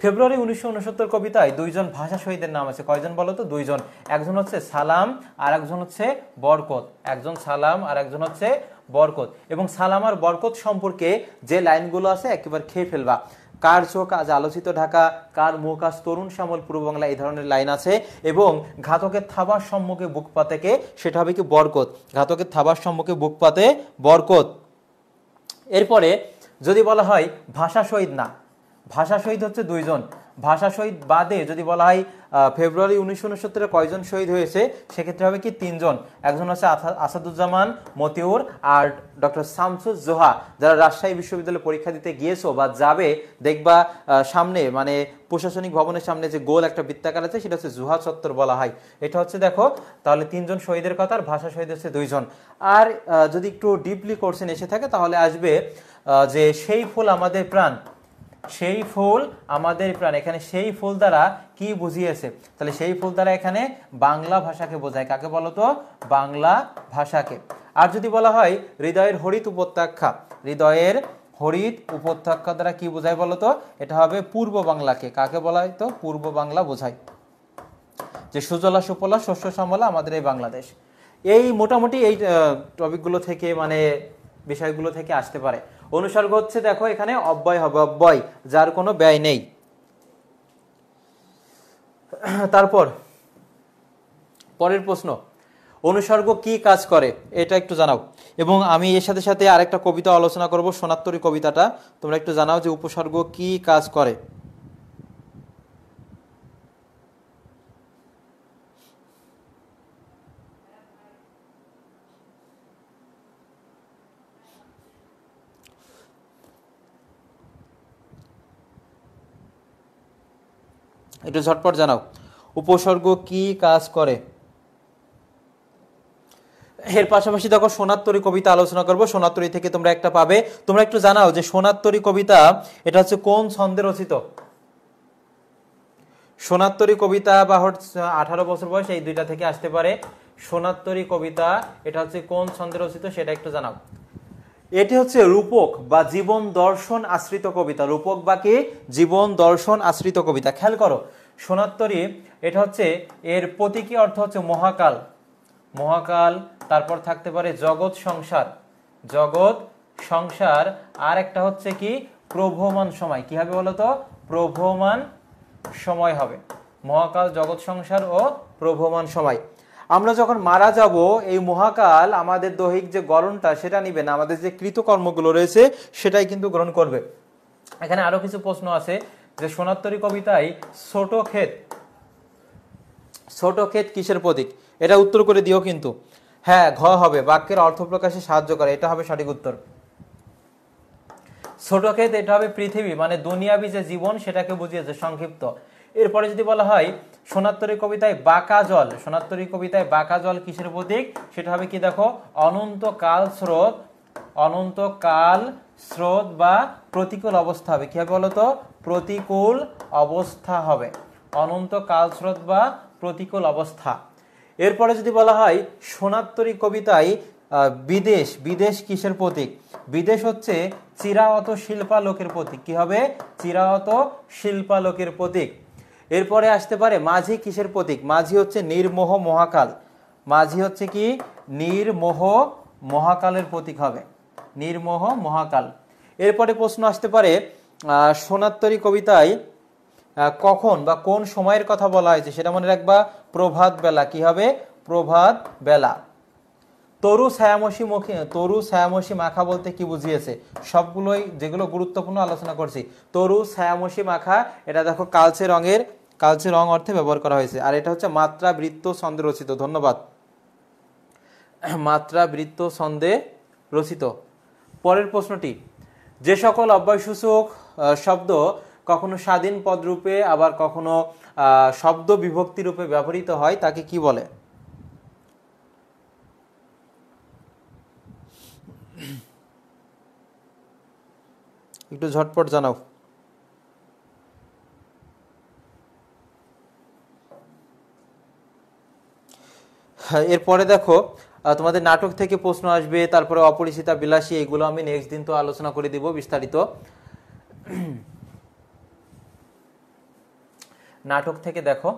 ফেব্রুয়ারি 1969 কবিতায় দুইজন ভাষা শহীদের নাম আছে, কয়জন বলো তো? দুইজন, একজন হচ্ছে সালাম আর একজন হচ্ছে বরকত, একজন সালাম আর একজন হচ্ছে বরকত। এবং সালাম আর বরকত সম্পর্কে যে লাইনগুলো আছে একেবারে খেয়ে ফেলবা। কার চোখ আজ আলোচিত ঢাকা, কার মুখ আজ তরুণ শ্যামল পূর্ব বাংলা, এই ধরনের লাইন আছে। এবং ঘাতকের থাবার সম্মুখে বুক পাতে কে, সেটা হবে কি বরকত, ঘাতকের থাবার সম্মুখে বুক পাতে বরকত। এরপরে যদি বলা হয় ভাষা শহীদ, না, ভাষা শহীদ হচ্ছে দুইজন, ভাষা শহীদ বাদে যদি বলা হয় ফেব্রুয়ারি 1969-এ কয়জন শহীদ হয়েছে, সেক্ষেত্রে হবে কি 3 জন, একজন হচ্ছে আসাদুজ্জামান মতিউর আর ডক্টর শামসুজ্জোহা। যারা রাজশাহী বিশ্ববিদ্যালয়ে পরীক্ষা দিতে গিয়েছো বা যাবে, দেখবা সামনে মানে প্রশাসনিক ভবনের সামনে যে গোল একটা বৃত্তাকার আছে, সেটা হচ্ছে জুহা চত্বর বলা হয়। এটা হচ্ছে দেখো তাহলে 3 জন শহীদের কথা, আর ভাষা শহীদ হচ্ছে 2 জন। আর যদি একটু ডিপলি কোশ্চেন এসে থাকে তাহলে আসবে যে সেই ফুল আমাদের প্রাণ, সেই ফুল আমাদের প্রাণ, এখানে সেই ফুল দ্বারা কি বুঝিয়েছে, তাহলে সেই ফুল দ্বারা এখানে বাংলা ভাষাকে বোঝায়, কাকে বলতো? বাংলা ভাষাকে। আর যদি বলা হয় হৃদয়ের হরিত উপত্যকা, হৃদয়ের হরিত উপত্যকা দ্বারা কি বোঝায় বলতো? এটা হবে পূর্ব বাংলাকে, কাকে বলা হয় তো? পূর্ব বাংলা বোঝায়, যে সুজলা সুফলা শস্য শ্যামলা আমাদের এই বাংলাদেশ। এই মোটামুটি এই টপিকগুলো থেকে মানে বিষয়গুলো থেকে আসতে পারে। অনুসর্গ হচ্ছে দেখো এখানে অব্যয় হবে, অব্যয় যার কোনো ব্যয় নেই। তারপর পরের প্রশ্ন, অনুসর্গ কি কাজ করে এটা একটু জানাও। এবং আমি এর সাথে সাথে আরেকটা কবিতা আলোচনা করব, সোনাত্তরী কবিতাটা, তোমরা একটু জানাও যে উপসর্গ কি কাজ করে। একটু ঝটপট জানাও, উপসর্গ কি কাজ করে। এর পাশাপাশি দেখো সোনাত্তরী কবিতা আলোচনা করব, সোনাত্তরী থেকে তোমরা একটা পাবে। তোমরা একটু জানাও যে সোনাত্তরী কবিতা এটা হচ্ছে কোন ছন্দে রচিত। সোনাত্তরী কবিতা বা 18 বছর বয়স, এই দুইটা থেকে আসতে পারে। সোনাত্তরী কবিতা এটা হচ্ছে কোন ছন্দে রচিত সেটা একটু জানাও। এটি হচ্ছে রূপক বা জীবন দর্শন আশ্রিত কবিতা, রূপক বা কি জীবন দর্শন আশ্রিত কবিতা। খেয়াল করো সোনাত্তরী এটা হচ্ছে এর প্রতীকী অর্থ হচ্ছে মহাকাল, মহাকাল, তারপর থাকতে পারে জগৎ সংসার, জগৎ সংসার, আর একটা হচ্ছে কি প্রভমান সময়। কি হবে বলতো? প্রভমান সময় হবে। মহাকাল, জগৎ সংসার ও প্রভমান সময়। আমরা যখন মারা যাব এই মহাকাল আমাদের দৈহিক যে গড়নটা সেটা নিবে না, আমাদের যে কৃতকর্মগুলো রয়েছে সেটাই কিন্তু গ্রহণ করবে। এখানে আরো কিছু প্রশ্ন আছে যে সোনারতরী কবিতায় ছোট ক্ষেত, ছোট ক্ষেত কিসের প্রতীক? এটা উত্তর করে দিও কিন্তু। হ্যাঁ, ঘ হবে, বাক্যের অর্থ প্রকাশে সাহায্য করে, এটা হবে সঠিক উত্তর। ছোট ক্ষেত এটা হবে পৃথিবী, মানে দুনিয়াবি যে জীবন সেটাকে বুঝিয়েছে সংক্ষিপ্ত। এরপরে যদি বলা হয় সোনারতরী কবিতায় বাঁকা জল, সোনারতরী কবিতায় বাঁকা জল কিসের প্রতীক? সেটা হবে কি দেখো, অনন্ত কাল স্রোত, অনন্ত কাল স্রোত বা প্রতিকূল অবস্থা হবে। কি হবে বলতো? প্রতিকূল অবস্থা হবে, অনন্ত কাল স্রোত বা প্রতিকূল অবস্থা। এরপরে যদি বলা হয় সোনারতরী কবিতায় বিদেশ, বিদেশ কিসের প্রতীক? বিদেশ হচ্ছে চিরায়ত শিল্পালোকের প্রতীক। কি হবে? চিরায়ত শিল্পালোকের প্রতীক। এরপরে আসতে পারে মাঝি কিসের প্রতীক? মাঝি হচ্ছে নির্মোহ মহাকাল, মাঝি হচ্ছে কি নির্মোহ মহাকালের প্রতীক হবে, নির্মোহ মহাকাল। এরপরে প্রশ্ন আসতে পারে সোনারতরী কবিতায় কখন বা কোন সময়ের কথা বলা হয়েছে সেটা মনে রাখবা, প্রভাত বেলা। কি হবে? প্রভাত বেলা। তরু ছায়ামসী মুখে, তরু ছায়ামসী মাখা বলতে কি বুঝিয়েছে? সবগুলোই যেগুলো গুরুত্বপূর্ণ আলোচনা করছি। তরু ছায়ামসী মাখা, এটা দেখো কালচে রঙের, কালচে রং অর্থে ব্যবহার করা হয়েছে। আর এটা হচ্ছে মাত্রা বৃত্ত ছন্দে রচিত। ধন্যবাদ। মাত্রা বৃত্ত ছন্দে রচিত। পরের প্রশ্নটি, যে সকল অব্যয়সূচক শব্দ কখনো স্বাধীন পদ রূপে আবার কখনো শব্দ বিভক্তি রূপে ব্যবহৃত হয় তাকে কি বলে? একটু ঝটপট জানাও। এরপরে দেখো তোমাদের নাটক থেকে প্রশ্ন আসবে, তারপরে অপরিচিতা বিলাসী, এগুলো আমি নেক্সট দিন তো আলোচনা করে দিব বিস্তারিত। নাটক থেকে দেখো,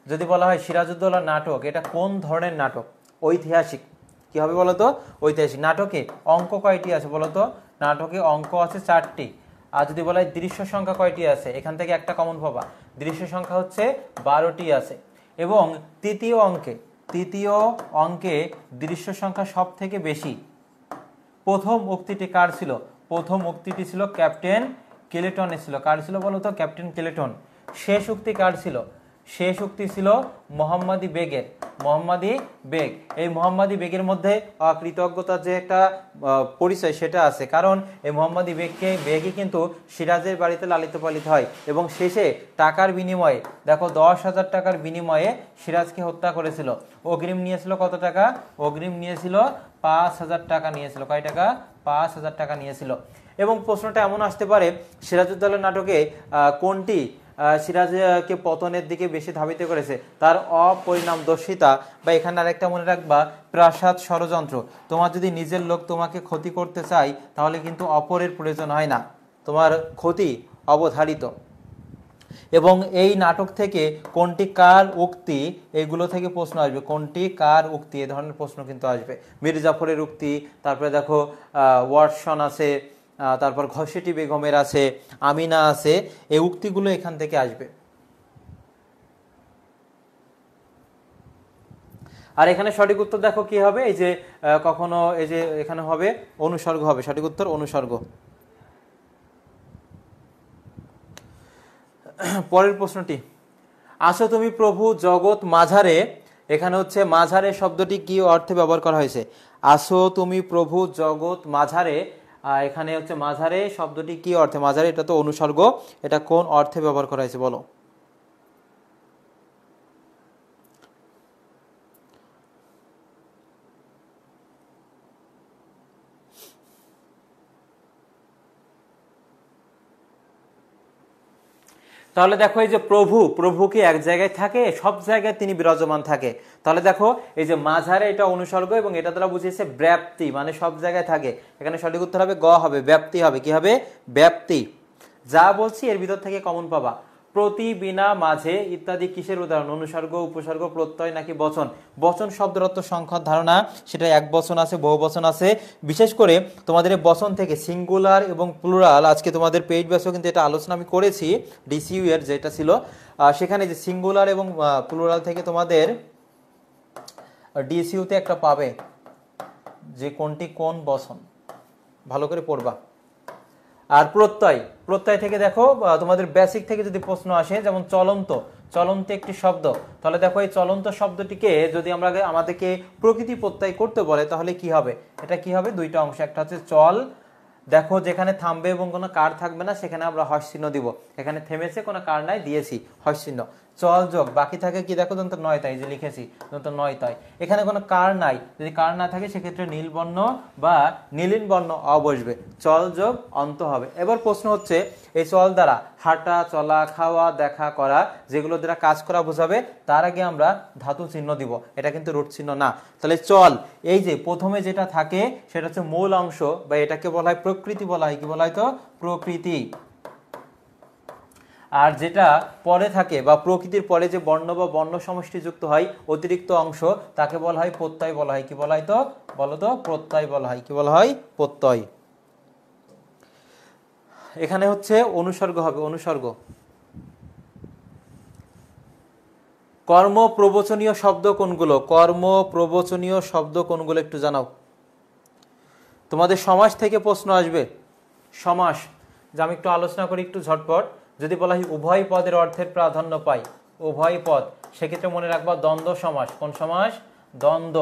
যদি বলা হয় সিরাজউদ্দৌলা নাটক, এটা কোন ধরনের নাটক? ঐতিহাসিক। কি হবে বলতো? ঐতিহাসিক। নাটকে অঙ্ক কয়টি আছে বলতো? নাটকে অঙ্ক আছে 4টি। আর যদি বলা হয় দৃশ্য সংখ্যা কয়টি আছে, এখান থেকে একটা কমন পাবা, দৃশ্য সংখ্যা হচ্ছে 12টি আছে। এবং তৃতীয় অঙ্কে দৃশ্য সংখ্যা সব থেকে বেশি। প্রথম উক্তিটি কার ছিল? প্রথম উক্তিটি ছিল ক্যাপ্টেন কেলেটনের ছিল। কার ছিল বলতো? ক্যাপ্টেন কেলেটন। শেষ উক্তি কার ছিল? শেষ উক্তি ছিল মোহাম্মদী বেগের, মোহাম্মদী বেগ। এই মোহাম্মদী বেগের মধ্যে অকৃতজ্ঞতার যে একটা পরিচয় সেটা আছে, কারণ এই মোহাম্মদী বেগই কিন্তু সিরাজের বাড়িতে লালিত পালিত হয় এবং শেষে টাকার বিনিময়ে, দেখো 10,000 টাকার বিনিময়ে সিরাজকে হত্যা করেছিল। অগ্রিম নিয়েছিল কত টাকা? অগ্রিম নিয়েছিল 5,000 টাকা নিয়েছিল। কয় টাকা? 5,000 টাকা নিয়েছিল। এবং প্রশ্নটা এমন আসতে পারে সিরাজউদ্দৌলা নাটকে কোনটি সিরাজকে পতনের দিকে বেশি ধাবিত করেছে? তার অপরিণামদর্শিতা, বা এখানে আরেকটা মনে রাখবা, প্রাসাদ ষড়যন্ত্র। তোমার যদি নিজের লোক তোমাকে ক্ষতি করতে চায় তাহলে কিন্তু অপরের প্রয়োজন হয় না, তোমার ক্ষতি অবধারিত। এবং এই নাটক থেকে কোনটি কার উক্তি, এগুলো থেকে প্রশ্ন আসবে। কোনটি কার উক্তি, এ ধরনের প্রশ্ন কিন্তু আসবে। মীর জাফরের উক্তি, তারপরে দেখো ওয়াটসন আছে, তারপর ঘসেটি বেগমের আছে, আমিনা আছে, এই উক্তিগুলো এখান থেকে আসবে। আর এখানে সঠিক উত্তর দেখো কি হবে, এই যে কখনো এই যে এখানে হবে অনুসর্গ হবে, সঠিক উত্তর অনুসর্গ। পরের প্রশ্নটি, আসো তুমি প্রভু জগৎ মাঝারে, এখানে হচ্ছে মাঝারে শব্দটি কি অর্থে ব্যবহার করা হয়েছে? আসো তুমি প্রভু জগৎ মাঝারে, এখানে হচ্ছে মাঝারে শব্দটি কি অর্থে? মাঝারে এটা তো অনুসর্গ, এটা কোন অর্থে ব্যবহার করা হয়েছে বলো? তাহলে দেখো এই যে প্রভু কি এক জায়গায় থাকে? সব জায়গায় তিনি বিরাজমান থাকে। তাহলে দেখো এই যে মাঝারে এটা অনুসর্গ এবং এটা দ্বারা বুঝিয়েছে ব্যাপ্তি, মানে সব জায়গায় থাকে। এখানে সঠিক উত্তর হবে গ হবে, ব্যাপ্তি হবে। কি হবে? ব্যাপ্তি। যা বলছি এর ভিতর থেকে কমন পাবা। প্রতি, বিনা, মাঝে ইত্যাদি কিসের উদাহরণ? অনুসর্গ, উপসর্গ, প্রত্যয় নাকি বচন? বচন শব্দের অর্থ সংখ্যার ধারণা, সেটা এক বচন আছে, বহু বচন আছে। বিশেষ করে তোমাদের এই বচন থেকে সিঙ্গুলার এবং প্লুরাল, আজকে তোমাদের পেইড ব্যাচেও কিন্তু এটা আলোচনা আমি করেছি, ডিসিইউ এর যেটা ছিল, সেখানে যে সিঙ্গুলার এবং প্লুরাল থেকে তোমাদের ডিসিইউতে একটা পাবে যে কোনটি কোন বচন, ভালো করে পড়বা। আর প্রত্যয়, প্রত্যয় থেকে দেখো তোমাদের বেসিক থেকে যদি প্রশ্ন আসে, যেমন চলন্ত, চলন্ত একটি শব্দ, তাহলে দেখো এই চলন্ত শব্দটিকে যদি আমরা আমাদেরকে প্রকৃতি প্রত্যয় করতে বলে তাহলে কি হবে? এটা কি হবে? দুইটা অংশ, একটা হচ্ছে চল, দেখো যেখানে থামবে এবং কোনো কার থাকবে না সেখানে আমরা হর্ষ চিহ্ন দিব, এখানে থেমেছে কোনো কার নাই দিয়েছি হর্ষ চিহ্ন, চল যোগ, বাকি থাকে কি দেখো দন্ত নয় তাই যে লিখেছি দন্ত নয় তাই, এখানে কোনো কার নাই, যদি কার না থাকে সেক্ষেত্রে নীল বর্ণ বা নীলিন বর্ণ অ বসবে, চল যোগ অন্ত হবে। এবার প্রশ্ন হচ্ছে এই চল দ্বারা হাঁটা, চলা, খাওয়া, দেখা, করা, যেগুলো দ্বারা কাজ করা বোঝাবে, তার আগে আমরা ধাতু চিহ্ন দিব, এটা কিন্তু রুট চিহ্ন না। তাহলে চল, এই যে প্রথমে যেটা থাকে সেটা হচ্ছে মূল অংশ, বা এটাকে বলা হয় প্রকৃতি, বলা হয় কি বলা হয়? তো প্রকৃতি। আর যেটা পরে থাকে বা প্রকৃতির পরে যে বর্ণ বা বর্ণ সমষ্টি যুক্ত হয় অতিরিক্ত অংশ, তাকে বলা হয় প্রত্যয়, বলা হয় কি বলা হয়? তো বলো তো, প্রত্যয় বলা হয়, কি বলা হয়? প্রত্যয়। এখানে হচ্ছে অনুসর্গ হবে, অনুসর্গ। কর্ম প্রবচনীয় শব্দ কোনগুলো? কর্ম প্রবচনীয় শব্দ কোনগুলো একটু জানাও। তোমাদের সমাস থেকে প্রশ্ন আসবে, সমাস, যা আমি একটু আলোচনা করি একটু ঝটপট। যদি বলা হয় উভয় পদের অর্থের প্রাধান্য পায়, উভয় পদ, সেক্ষেত্রে মনে রাখবা দ্বন্দ্ব সমাস। কোন সমাস? দ্বন্দ্ব।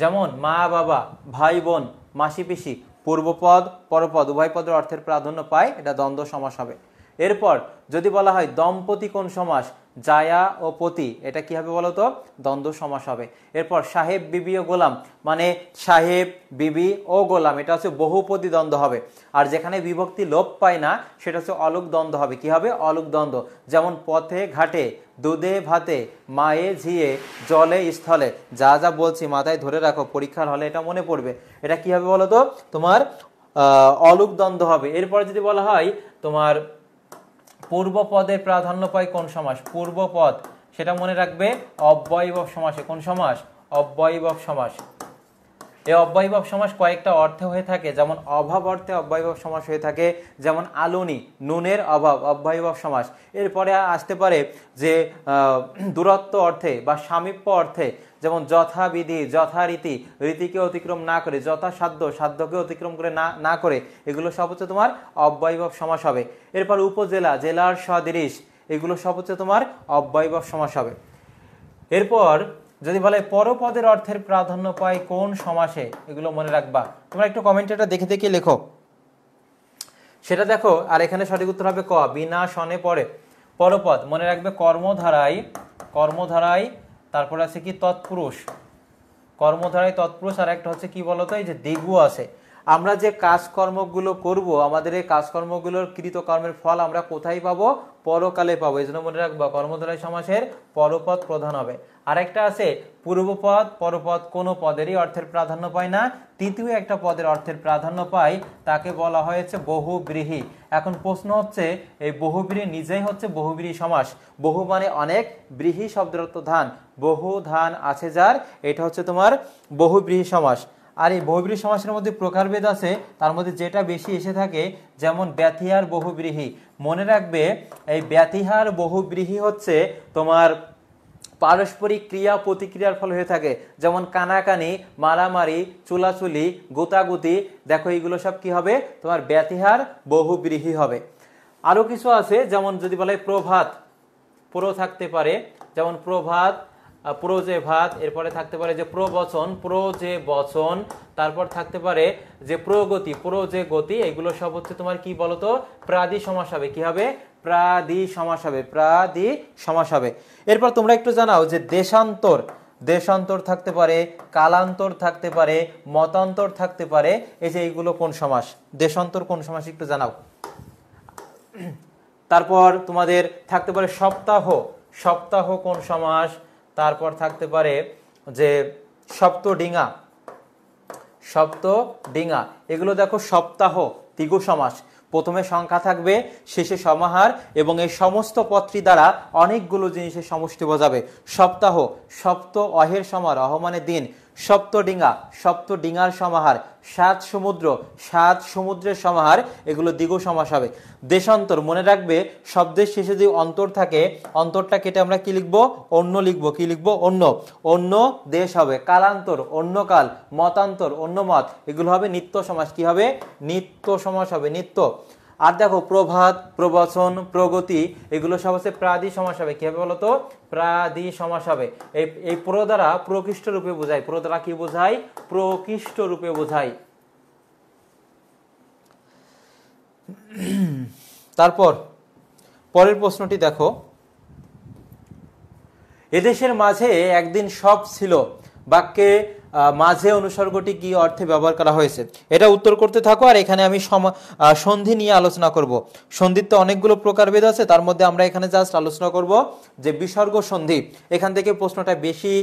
যেমন মা বাবা, ভাই বোন, মাসি পিসি, পূর্বপদ পরপদ উভয় পদের অর্থের প্রাধান্য পায়, এটা দ্বন্দ্ব সমাস হবে। এরপর যদি বলা হয় দম্পতি কোন সমাস? জায়া ও পতি, এটা কি হবে বলো তো? দ্বন্দ্ব সমাস হবে। এরপর সাহেব, বিবি ও গোলাম, মানে সাহেব, বিবি ও গোলাম, এটা হচ্ছে বহুপদী দ্বন্দ্ব হবে। আর যেখানে বিভক্তি লোপ পায় না সেটা হচ্ছে অলুক দ্বন্দ্ব হবে। কি হবে? অলুক দ্বন্দ্ব। যেমন পথে ঘাটে, দুধে ভাতে, মায়ে ঝিয়ে, জলে স্থলে, যা যা বলছি মাথায় ধরে রাখো, পরীক্ষার হলে এটা মনে পড়বে। এটা কি হবে বলো তো? তোমার অলুক দ্বন্দ্ব হবে। এরপরে যদি বলা হয় তোমার পূর্ব পদের প্রাধান্য পায় কোন সমাস? পূর্ব পদ, সেটা মনে রাখবে অব্যয়ীভাব সমাসে। কোন সমাস? অব্যয়ীভাব সমাস। এই অব্যয়ীভাব সমাস কয়েকটা অর্থে হয়ে থাকে, যেমন অভাব অর্থে অব্যয়ীভাব সমাস হয়ে থাকে, যেমন আলুনি, নুনের অভাব, অব্যয়ীভাব সমাস। এরপরে আসতে পারে যে দূরত্ব অর্থে বা সামীপ্য অর্থে, যেমন যথাবিধি, যথারীতি, রীতিকে অতিক্রম না করে, যথাসাধ্য, সাধ্যকে অতিক্রম করে না করে, এগুলো সব হচ্ছে তোমার অব্যয়ীভাব সমাস হবে। এরপর উপজেলা, জেলার সদৃশ, এগুলো সব হচ্ছে তোমার অব্যয়ীভাব সমাস হবে। এরপর যদি বলে পরপদের অর্থের প্রাধান্য পায় কোন সমাসে, এগুলো মনে রাখবা। তোমরা একটু কমেন্টে এটা দেখে দেখে লেখো, সেটা দেখো। আর এখানে সঠিক উত্তর হবে ক, বিনা সনে পড়ে। পরপদ মনে রাখবে কর্মধারায়, কর্মধারায়, তারপর আছে কি তৎপুরুষ, কর্মধারায় তৎপুরুষ, আর একটা হচ্ছে কি বলতো, এই যে দিগু আছে। আমরা যে কাজকর্মগুলো করব, আমাদের এই কাজকর্মগুলোর কৃতকর্মের ফল আমরা কোথায় পাবো? পরকালে পাবো। এই জন্য মনে রাখবো কর্মধারায় সমাসের পরপদ প্রধান হবে। আরেকটা আছে পূর্বপদ পরপদ কোনো পদেরই অর্থের প্রাধান্য পায় না, তৃতীয় একটা পদের অর্থের প্রাধান্য পায়, তাকে বলা হয়েছে বহুব্রীহি। এখন প্রশ্ন হচ্ছে এই বহুব্রীহি নিজেই হচ্ছে বহুব্রীহি সমাস। বহু মানে অনেক, ব্রীহি শব্দের অর্থ ধান, বহু ধান আছে যার, এটা হচ্ছে তোমার বহুব্রীহি সমাস। আর এই বহুব্রীহি সমাসের মধ্যে প্রকারভেদ আছে, তার মধ্যে যেটা বেশি এসে থাকে, যেমন ব্যতিহার বহুব্রীহি। মনে রাখবে এই ব্যতিহার বহুব্রীহি হচ্ছে তোমার পারস্পরিক ক্রিয়া প্রতিক্রিয়ার ফলে হয়ে থাকে, যেমন কানাকানি, মারামারি, চুলাচুলি, গুতাগুতি, দেখো এইগুলো সব কি হবে? তোমার ব্যতিহার বহুব্রীহি হবে। আরো কিছু আছে, যেমন যদি বলে প্রভাত, প্রো থাকতে পারে, যেমন প্রভাত, প্রো যে ভাত, এরপরে থাকতে পারে যে প্রবচন, প্রো যে বচন, তারপর থাকতে পারে যে প্রগতি, প্রো যে গতি, এগুলো সব হচ্ছে তোমার কি বলতো? প্রাদি সমাস হবে। কি হবে? প্রাদি সমাস হবে, প্রাদি সমাস হবে। এরপর তোমরা একটু জানাও যে দেশান্তর, দেশান্তর থাকতে পারে, কালান্তর থাকতে পারে, মতান্তর থাকতে পারে, এই যে এইগুলো কোন সমাস? দেশান্তর কোন সমাস একটু জানাও। তারপর তোমাদের থাকতে পারে সপ্তাহ, সপ্তাহ কোন সমাস? তারপর থাকতে পারে যে সপ্তডিঙা, সপ্তডিঙা, এগুলো দেখো সপ্তাহ দ্বিগু সমাস। প্রথমে সংখ্যা থাকবে, শেষে সমাহার, এবং এই সমস্ত পদটি দ্বারা অনেকগুলো জিনিসের সমষ্টি বোঝাবে। সপ্তাহ, সপ্ত অহের সমাহার, অহ মানে দিন। সপ্তডিঙা, সপ্তডিঙার সমাহার। সাত সমুদ্র, সাত সমুদ্রের সমাহার, এগুলো দ্বিগু সমাস হবে। দেশান্তর, মনে রাখবে শব্দের শেষে যদি অন্তর থাকে, অন্তরটা কেটে আমরা কি লিখবো? অন্য লিখবো। কি লিখবো? অন্য। অন্য দেশ হবে। কালান্তর, অন্য কাল। মতান্তর, অন্য মত, এগুলো হবে নিত্য সমাস। কি হবে? নিত্য সমাস হবে, নিত্য। আর দেখো প্রভাত, প্রবচন, প্রগতি, এগুলো সব হচ্ছে প্রাদি সমাস হবে। কি হবে বলতো? প্রাদি সমাস হবে। এই প্র দ্বারা প্রকৃষ্ট রূপে বোঝায়। প্র দ্বারা কি বোঝায়? প্রকৃষ্ট রূপে বোঝায়। তারপর পরের প্রশ্নটি দেখো, এদেশের মাঝে একদিন সব ছিল, বাক্যে মাঝে অনুসর্গটি কি অর্থে ব্যবহার করা হয়েছে? এটা উত্তর করতে থাকো, আর এখানে আমি সন্ধি নিয়ে আলোচনা করব। সন্ধির তো অনেকগুলো প্রকারভেদ আছে, তার মধ্যে আমরা এখানে জাস্ট আলোচনা করব যে বিসর্গ সন্ধি। এখান থেকে প্রশ্নটা বেশি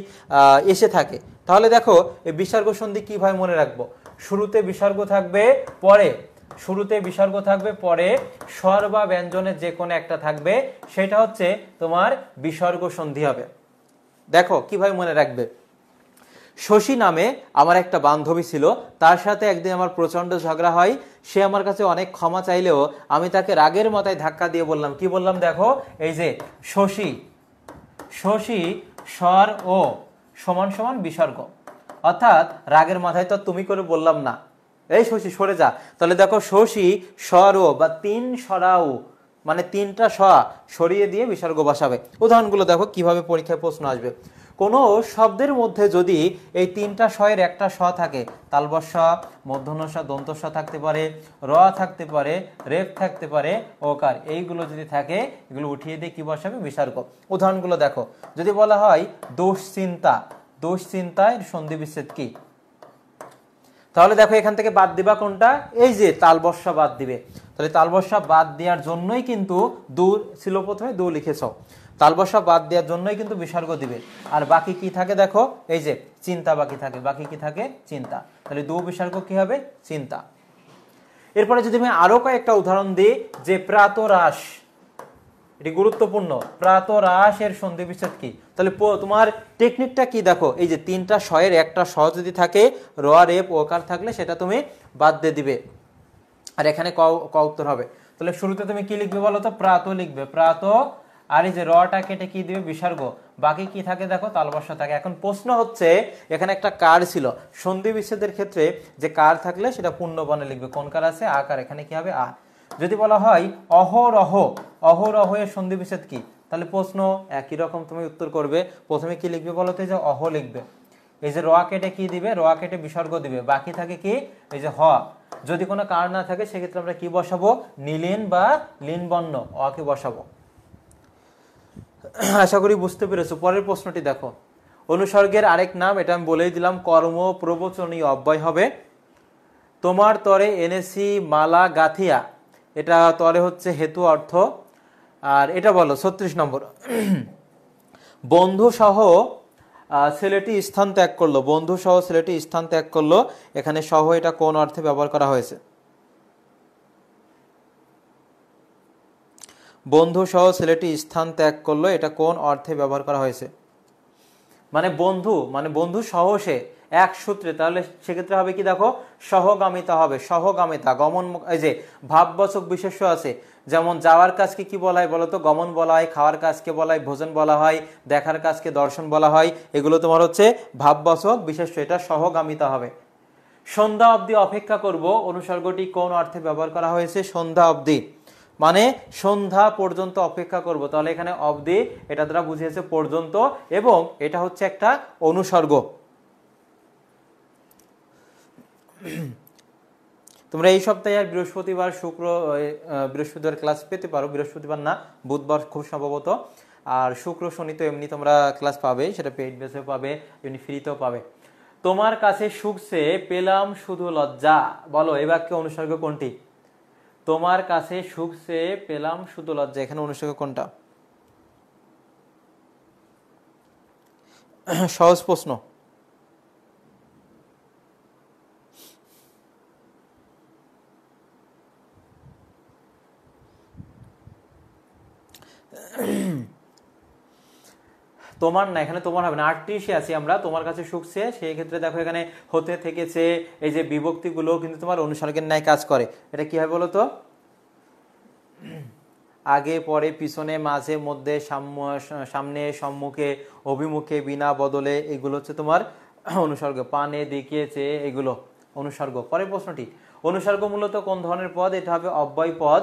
এসে থাকে। তাহলে দেখো এই বিসর্গ সন্ধি কিভাবে মনে রাখবো? শুরুতে বিসর্গ থাকবে, পরে স্বর বা ব্যঞ্জনের যে কোনো একটা থাকবে, সেটা হচ্ছে তোমার বিসর্গ সন্ধি হবে। দেখো কিভাবে মনে রাখবে। শশী নামে আমার একটা বান্ধবী ছিল, তার সাথে একদিন আমার প্রচন্ড ঝগড়া হয়। সে আমার কাছে অনেক ক্ষমা চাইলেও আমি তাকে রাগের মাথায় ধাক্কা দিয়ে বললাম, কি বললাম দেখো, এই যে শশী, স্বর ও সমান সমান বিসর্গ, অর্থাৎ রাগের মাথায় তো তুমি করে বললাম না, এই শশী সরে যা। তাহলে দেখো শশী স্বর ও বা তিন সরাও, মানে তিনটা সরিয়ে দিয়ে বিসর্গ বসাবে। উদাহরণগুলো দেখো কিভাবে পরীক্ষায় প্রশ্ন আসবে। কোনো শব্দের মধ্যে যদি এই তিনটা স্বয়ের একটা স থাকে, তালবস্য, মূর্ধন্য ষ, দন্ত স থাকতে পারে, র থাকতে পারে, রেফ থাকতে পারে, ওকার, এইগুলো যদি থাকে, এগুলো উঠিয়ে দিয়ে কি বসাবে? বিসর্গ। উদাহরণগুলো দেখো, যদি বলা হয় দুশ্চিন্তায় সন্ধি বিচ্ছেদ কি? তাহলে দেখো এখান থেকে বাদ দিবা কোনটা? এই যে তালবস্যা বাদ দিবে। তাহলে তালবস্যা বাদ দেওয়ার জন্যই কিন্তু দু ছিল, প্রথমে দু লিখেছ, তালবস্যা বাদ দেওয়ার জন্যই কিন্তু বিসর্গ দিবে। আর বাকি কি থাকে দেখো, এই যে চিন্তা বাকি থাকে, চিন্তা। তাহলে দু বিসর্গ কি হবে? চিন্তা। এরপরে যদি আমি আরো কয়েকটা উদাহরণ দিই, যে প্রাতরাশ, এটি গুরুত্বপূর্ণ, প্রাতরাশের সন্ধি বিচ্ছেদ কি? তাহলে তোমার টেকনিকটা কি দেখো, এই যে তিনটা স্বয়ের একটা স যদি থাকে, র, রেপ, ওকার থাকলে সেটা তুমি বাদ দিয়ে দিবে, আর এখানে ক উত্তর হবে। তাহলে শুরুতে তুমি কি লিখবে বলো তো? প্রাত লিখবে, প্রাত, আর এই যে রটা কেটে কি দিবে? বিসর্গ। বাকি কি থাকে দেখো? তালবস্য থাকে। এখন প্রশ্ন হচ্ছে, এখানে একটা কার ছিল, সন্ধি বিচ্ছেদের ক্ষেত্রে যে কার থাকলে সেটা পূর্ণবর্ণে লিখবে। কোন কার আছে? আকার, এখানে কি হবে? আ। যদি বলা হয় অহরহের সন্ধি বিচ্ছেদ কি? তাহলে প্রশ্ন একই রকম, তুমি উত্তর করবে। প্রথমে কি লিখবে বলো তো? এই যে অহ লিখবে, এই যে র কেটে কি দিবে? র কেটে বিসর্গ দিবে। বাকি থাকে কি? এই যে হ। যদি কোনো কার না থাকে সেক্ষেত্রে আমরা কি বসাবো? নিলিন বা লিন বর্ণ অকে বসাবো। আশা করি বুঝতে পেরেছো। পরের প্রশ্নটি দেখো, অনুসর্গের আরেক নাম, এটা আমি বলেই দিলাম, কর্ম প্রবচনীয় অব্যয় হবে। তোমার তরে এনেছি মালা গাথিয়া, এটা তরে হচ্ছে হেতু অর্থ। আর এটা বলো 36 নম্বর, বন্ধু সহ ছেলেটি স্থান ত্যাগ করলো, বন্ধু সহ ছেলেটি স্থান ত্যাগ করলো, এখানে সহ এটা কোন অর্থে ব্যবহার করা হয়েছে? বন্ধু সহ ছেলেটি স্থান ত্যাগ করলো, এটা কোন অর্থে ব্যবহার করা হয়েছে? মানে বন্ধু সহ সে এক সূত্রে, তাহলে সেক্ষেত্রে হবে কি দেখো? সহগামিতা হবে, সহগামিতা। গমন, এই যে ভাববাচক বিশেষ্য আছে, যেমন যাওয়ার কাজকে কি বলা হয় বলতো? গমন বলা হয়। খাওয়ার কাজকে বলা হয় ভোজন বলা হয়। দেখার কাজকে দর্শন বলা হয়। এগুলো তোমার হচ্ছে ভাববাচক বিশেষ্য, এটা সহগামিতা হবে। সন্ধ্যা অবধি অপেক্ষা করব, অনুসর্গটি কোন অর্থে ব্যবহার করা হয়েছে? সন্ধ্যা অবধি, মানে সন্ধ্যা পর্যন্ত অপেক্ষা করব। তাহলে এখানে অবধি এটা দ্বারা বুঝিয়েছে পর্যন্ত, এবং এটা হচ্ছে একটা অনুসর্গ। তোমরা এই সপ্তাহে আর বৃহস্পতিবার ক্লাস পেতে পারো, বৃহস্পতিবার না, বুধবার খুব সম্ভবত। আর শুক্র শনি তো এমনি তোমরা ক্লাস পাবে, সেটা পেইড বেসে পাবে, এমনি ফ্রিতেও পাবে। তোমার কাছে সুখসে পেলাম শুধু লজ্জা, বলো এই বাক্যে অনুসর্গ কোনটি? তোমার কাছে সুখসে পেলাম শুধু লজ্জা, এখানে অনুসর্গ কোনটা? সহজ প্রশ্ন। তোমার না, এখানে তোমার হবে না, 38-এ আছি আমরা, তোমার কাছে শুকছে, সেই ক্ষেত্রে দেখো এখানে হতে থেকেছে, এই যে বিভক্তিগুলো কিন্তু তোমার অনুসর্গের ন্যায় কাজ করে। এটা কি হয় বলো তো? আগে পরে পিছনে মাঝে মধ্যে সামনে সম্মুখে অভিমুখে বিনা বদলে, এগুলো হচ্ছে তোমার অনুসর্গ। পানে দেখিয়েছে, এগুলো অনুসর্গ। পরের প্রশ্নটি, অনুসর্গ মূলত কোন ধরনের পদ? এটা হবে অব্যয় পদ।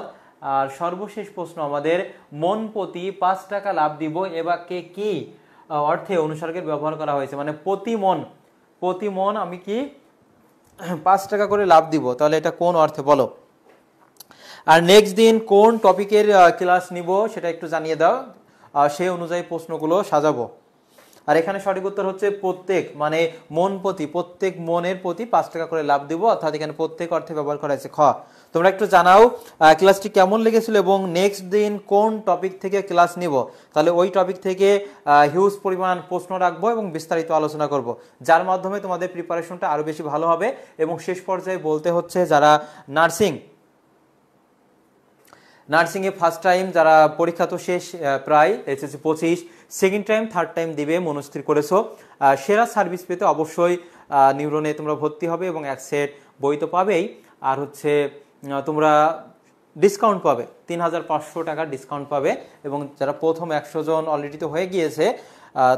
আর সর্বশেষ প্রশ্ন আমাদের, মন প্রতি 5 টাকা লাভ দিব এ বাক্যে কি অর্থে অনুসর্গের ব্যবহার করা হয়েছে? মানে প্রতি মন আমি কি 5 টাকা করে লাভ দিব, তাহলে এটা কোন অর্থে বলো? আর নেক্সট দিন কোন টপিকের ক্লাস নিব সেটা একটু জানিয়ে দাও, সেই অনুযায়ী প্রশ্নগুলো সাজাবো। আর এখানে সঠিক উত্তর হচ্ছে প্রত্যেক, মানে মন প্রতি, প্রত্যেক মনের প্রতি 5 টাকা করে লাভ দিব, অর্থাৎ এখানে প্রত্যেক অর্থে ব্যবহার করা হয়েছে। খ, তোমরা একটু জানাও ক্লাসটি কেমন লেগেছিল এবং নেক্সট দিন কোন টপিক থেকে ক্লাস নিব, তাহলে ওই টপিক থেকে হিউজ পরিমাণ প্রশ্ন রাখবো এবং বিস্তারিত আলোচনা করব, যার মাধ্যমে তোমাদের প্রিপারেশনটা আরো বেশি ভালো হবে। এবং শেষ পর্যায়ে বলতে হচ্ছে, যারা নার্সিংয়ে ফার্স্ট টাইম, যারা পরীক্ষা তো শেষ প্রায়, SSC 25, second time third time দিবে মনস্থির করেছো, সেরা সার্ভিস পেতে অবশ্যই নিউরনে তোমরা ভর্তি হবে এবং এক সেট বই তো পাবেই, আর হচ্ছে তোমরা ডিসকাউন্ট পাবে, 3500 টাকার ডিসকাউন্ট পাবে। এবং যারা প্রথম 100 জন অলরেডি তো হয়ে গিয়েছে,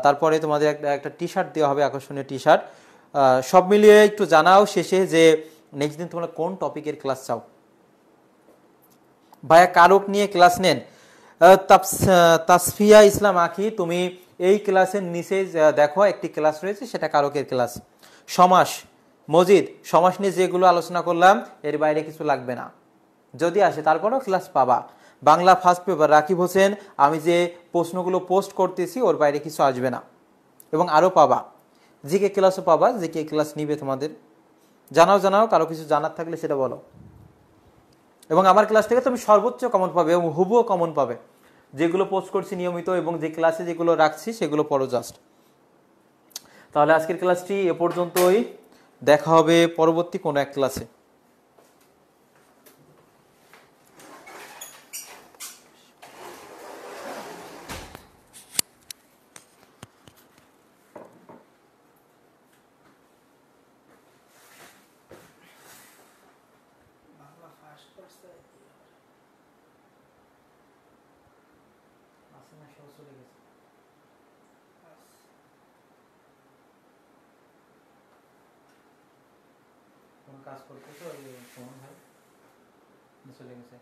তারপরে তোমাদের একটা টি শার্ট দেওয়া হবে, আকর্ষণীয় টি শার্ট। সব মিলিয়ে একটু জানাও শেষে যে নেক্সট দিন তোমরা কোন টপিকের ক্লাস চাও। ভাইয়া কারক নিয়ে ক্লাস নেন, তাসফিয়া ইসলাম আখি, তুমি এই ক্লাসের নিচে দেখো একটি ক্লাস রয়েছে, সেটা কারকের ক্লাস। সমাস, মজিদ, সমাস নিয়ে যেগুলো আলোচনা করলাম এর বাইরে কিছু লাগবে না, যদি আসে তারপরেও ক্লাস পাবা। বাংলা ফার্স্ট পেপার রাকিব হোসেন, আমি যে প্রশ্নগুলো পোস্ট করতেছি ওর বাইরে কিছু আসবে না, এবং আরও পাবা। জিকে ক্লাসও পাবা, জিকে ক্লাস নিবে তোমাদের। জানাও কারো কিছু জানার থাকলে সেটা বলো। এবং আমার ক্লাস থেকে তুমি সর্বোচ্চ কমন পাবে এবং হুবুও কমন পাবে, যেগুলো পোস্ট করছি নিয়মিত এবং যে ক্লাসে যেগুলো রাখছি সেগুলো পড়ো জাস্ট। তাহলে আজকের ক্লাসটি এ পর্যন্তই, দেখা হবে পরবর্তী কোনো এক ক্লাসে। কাজ করতেছো, চলে গেছে।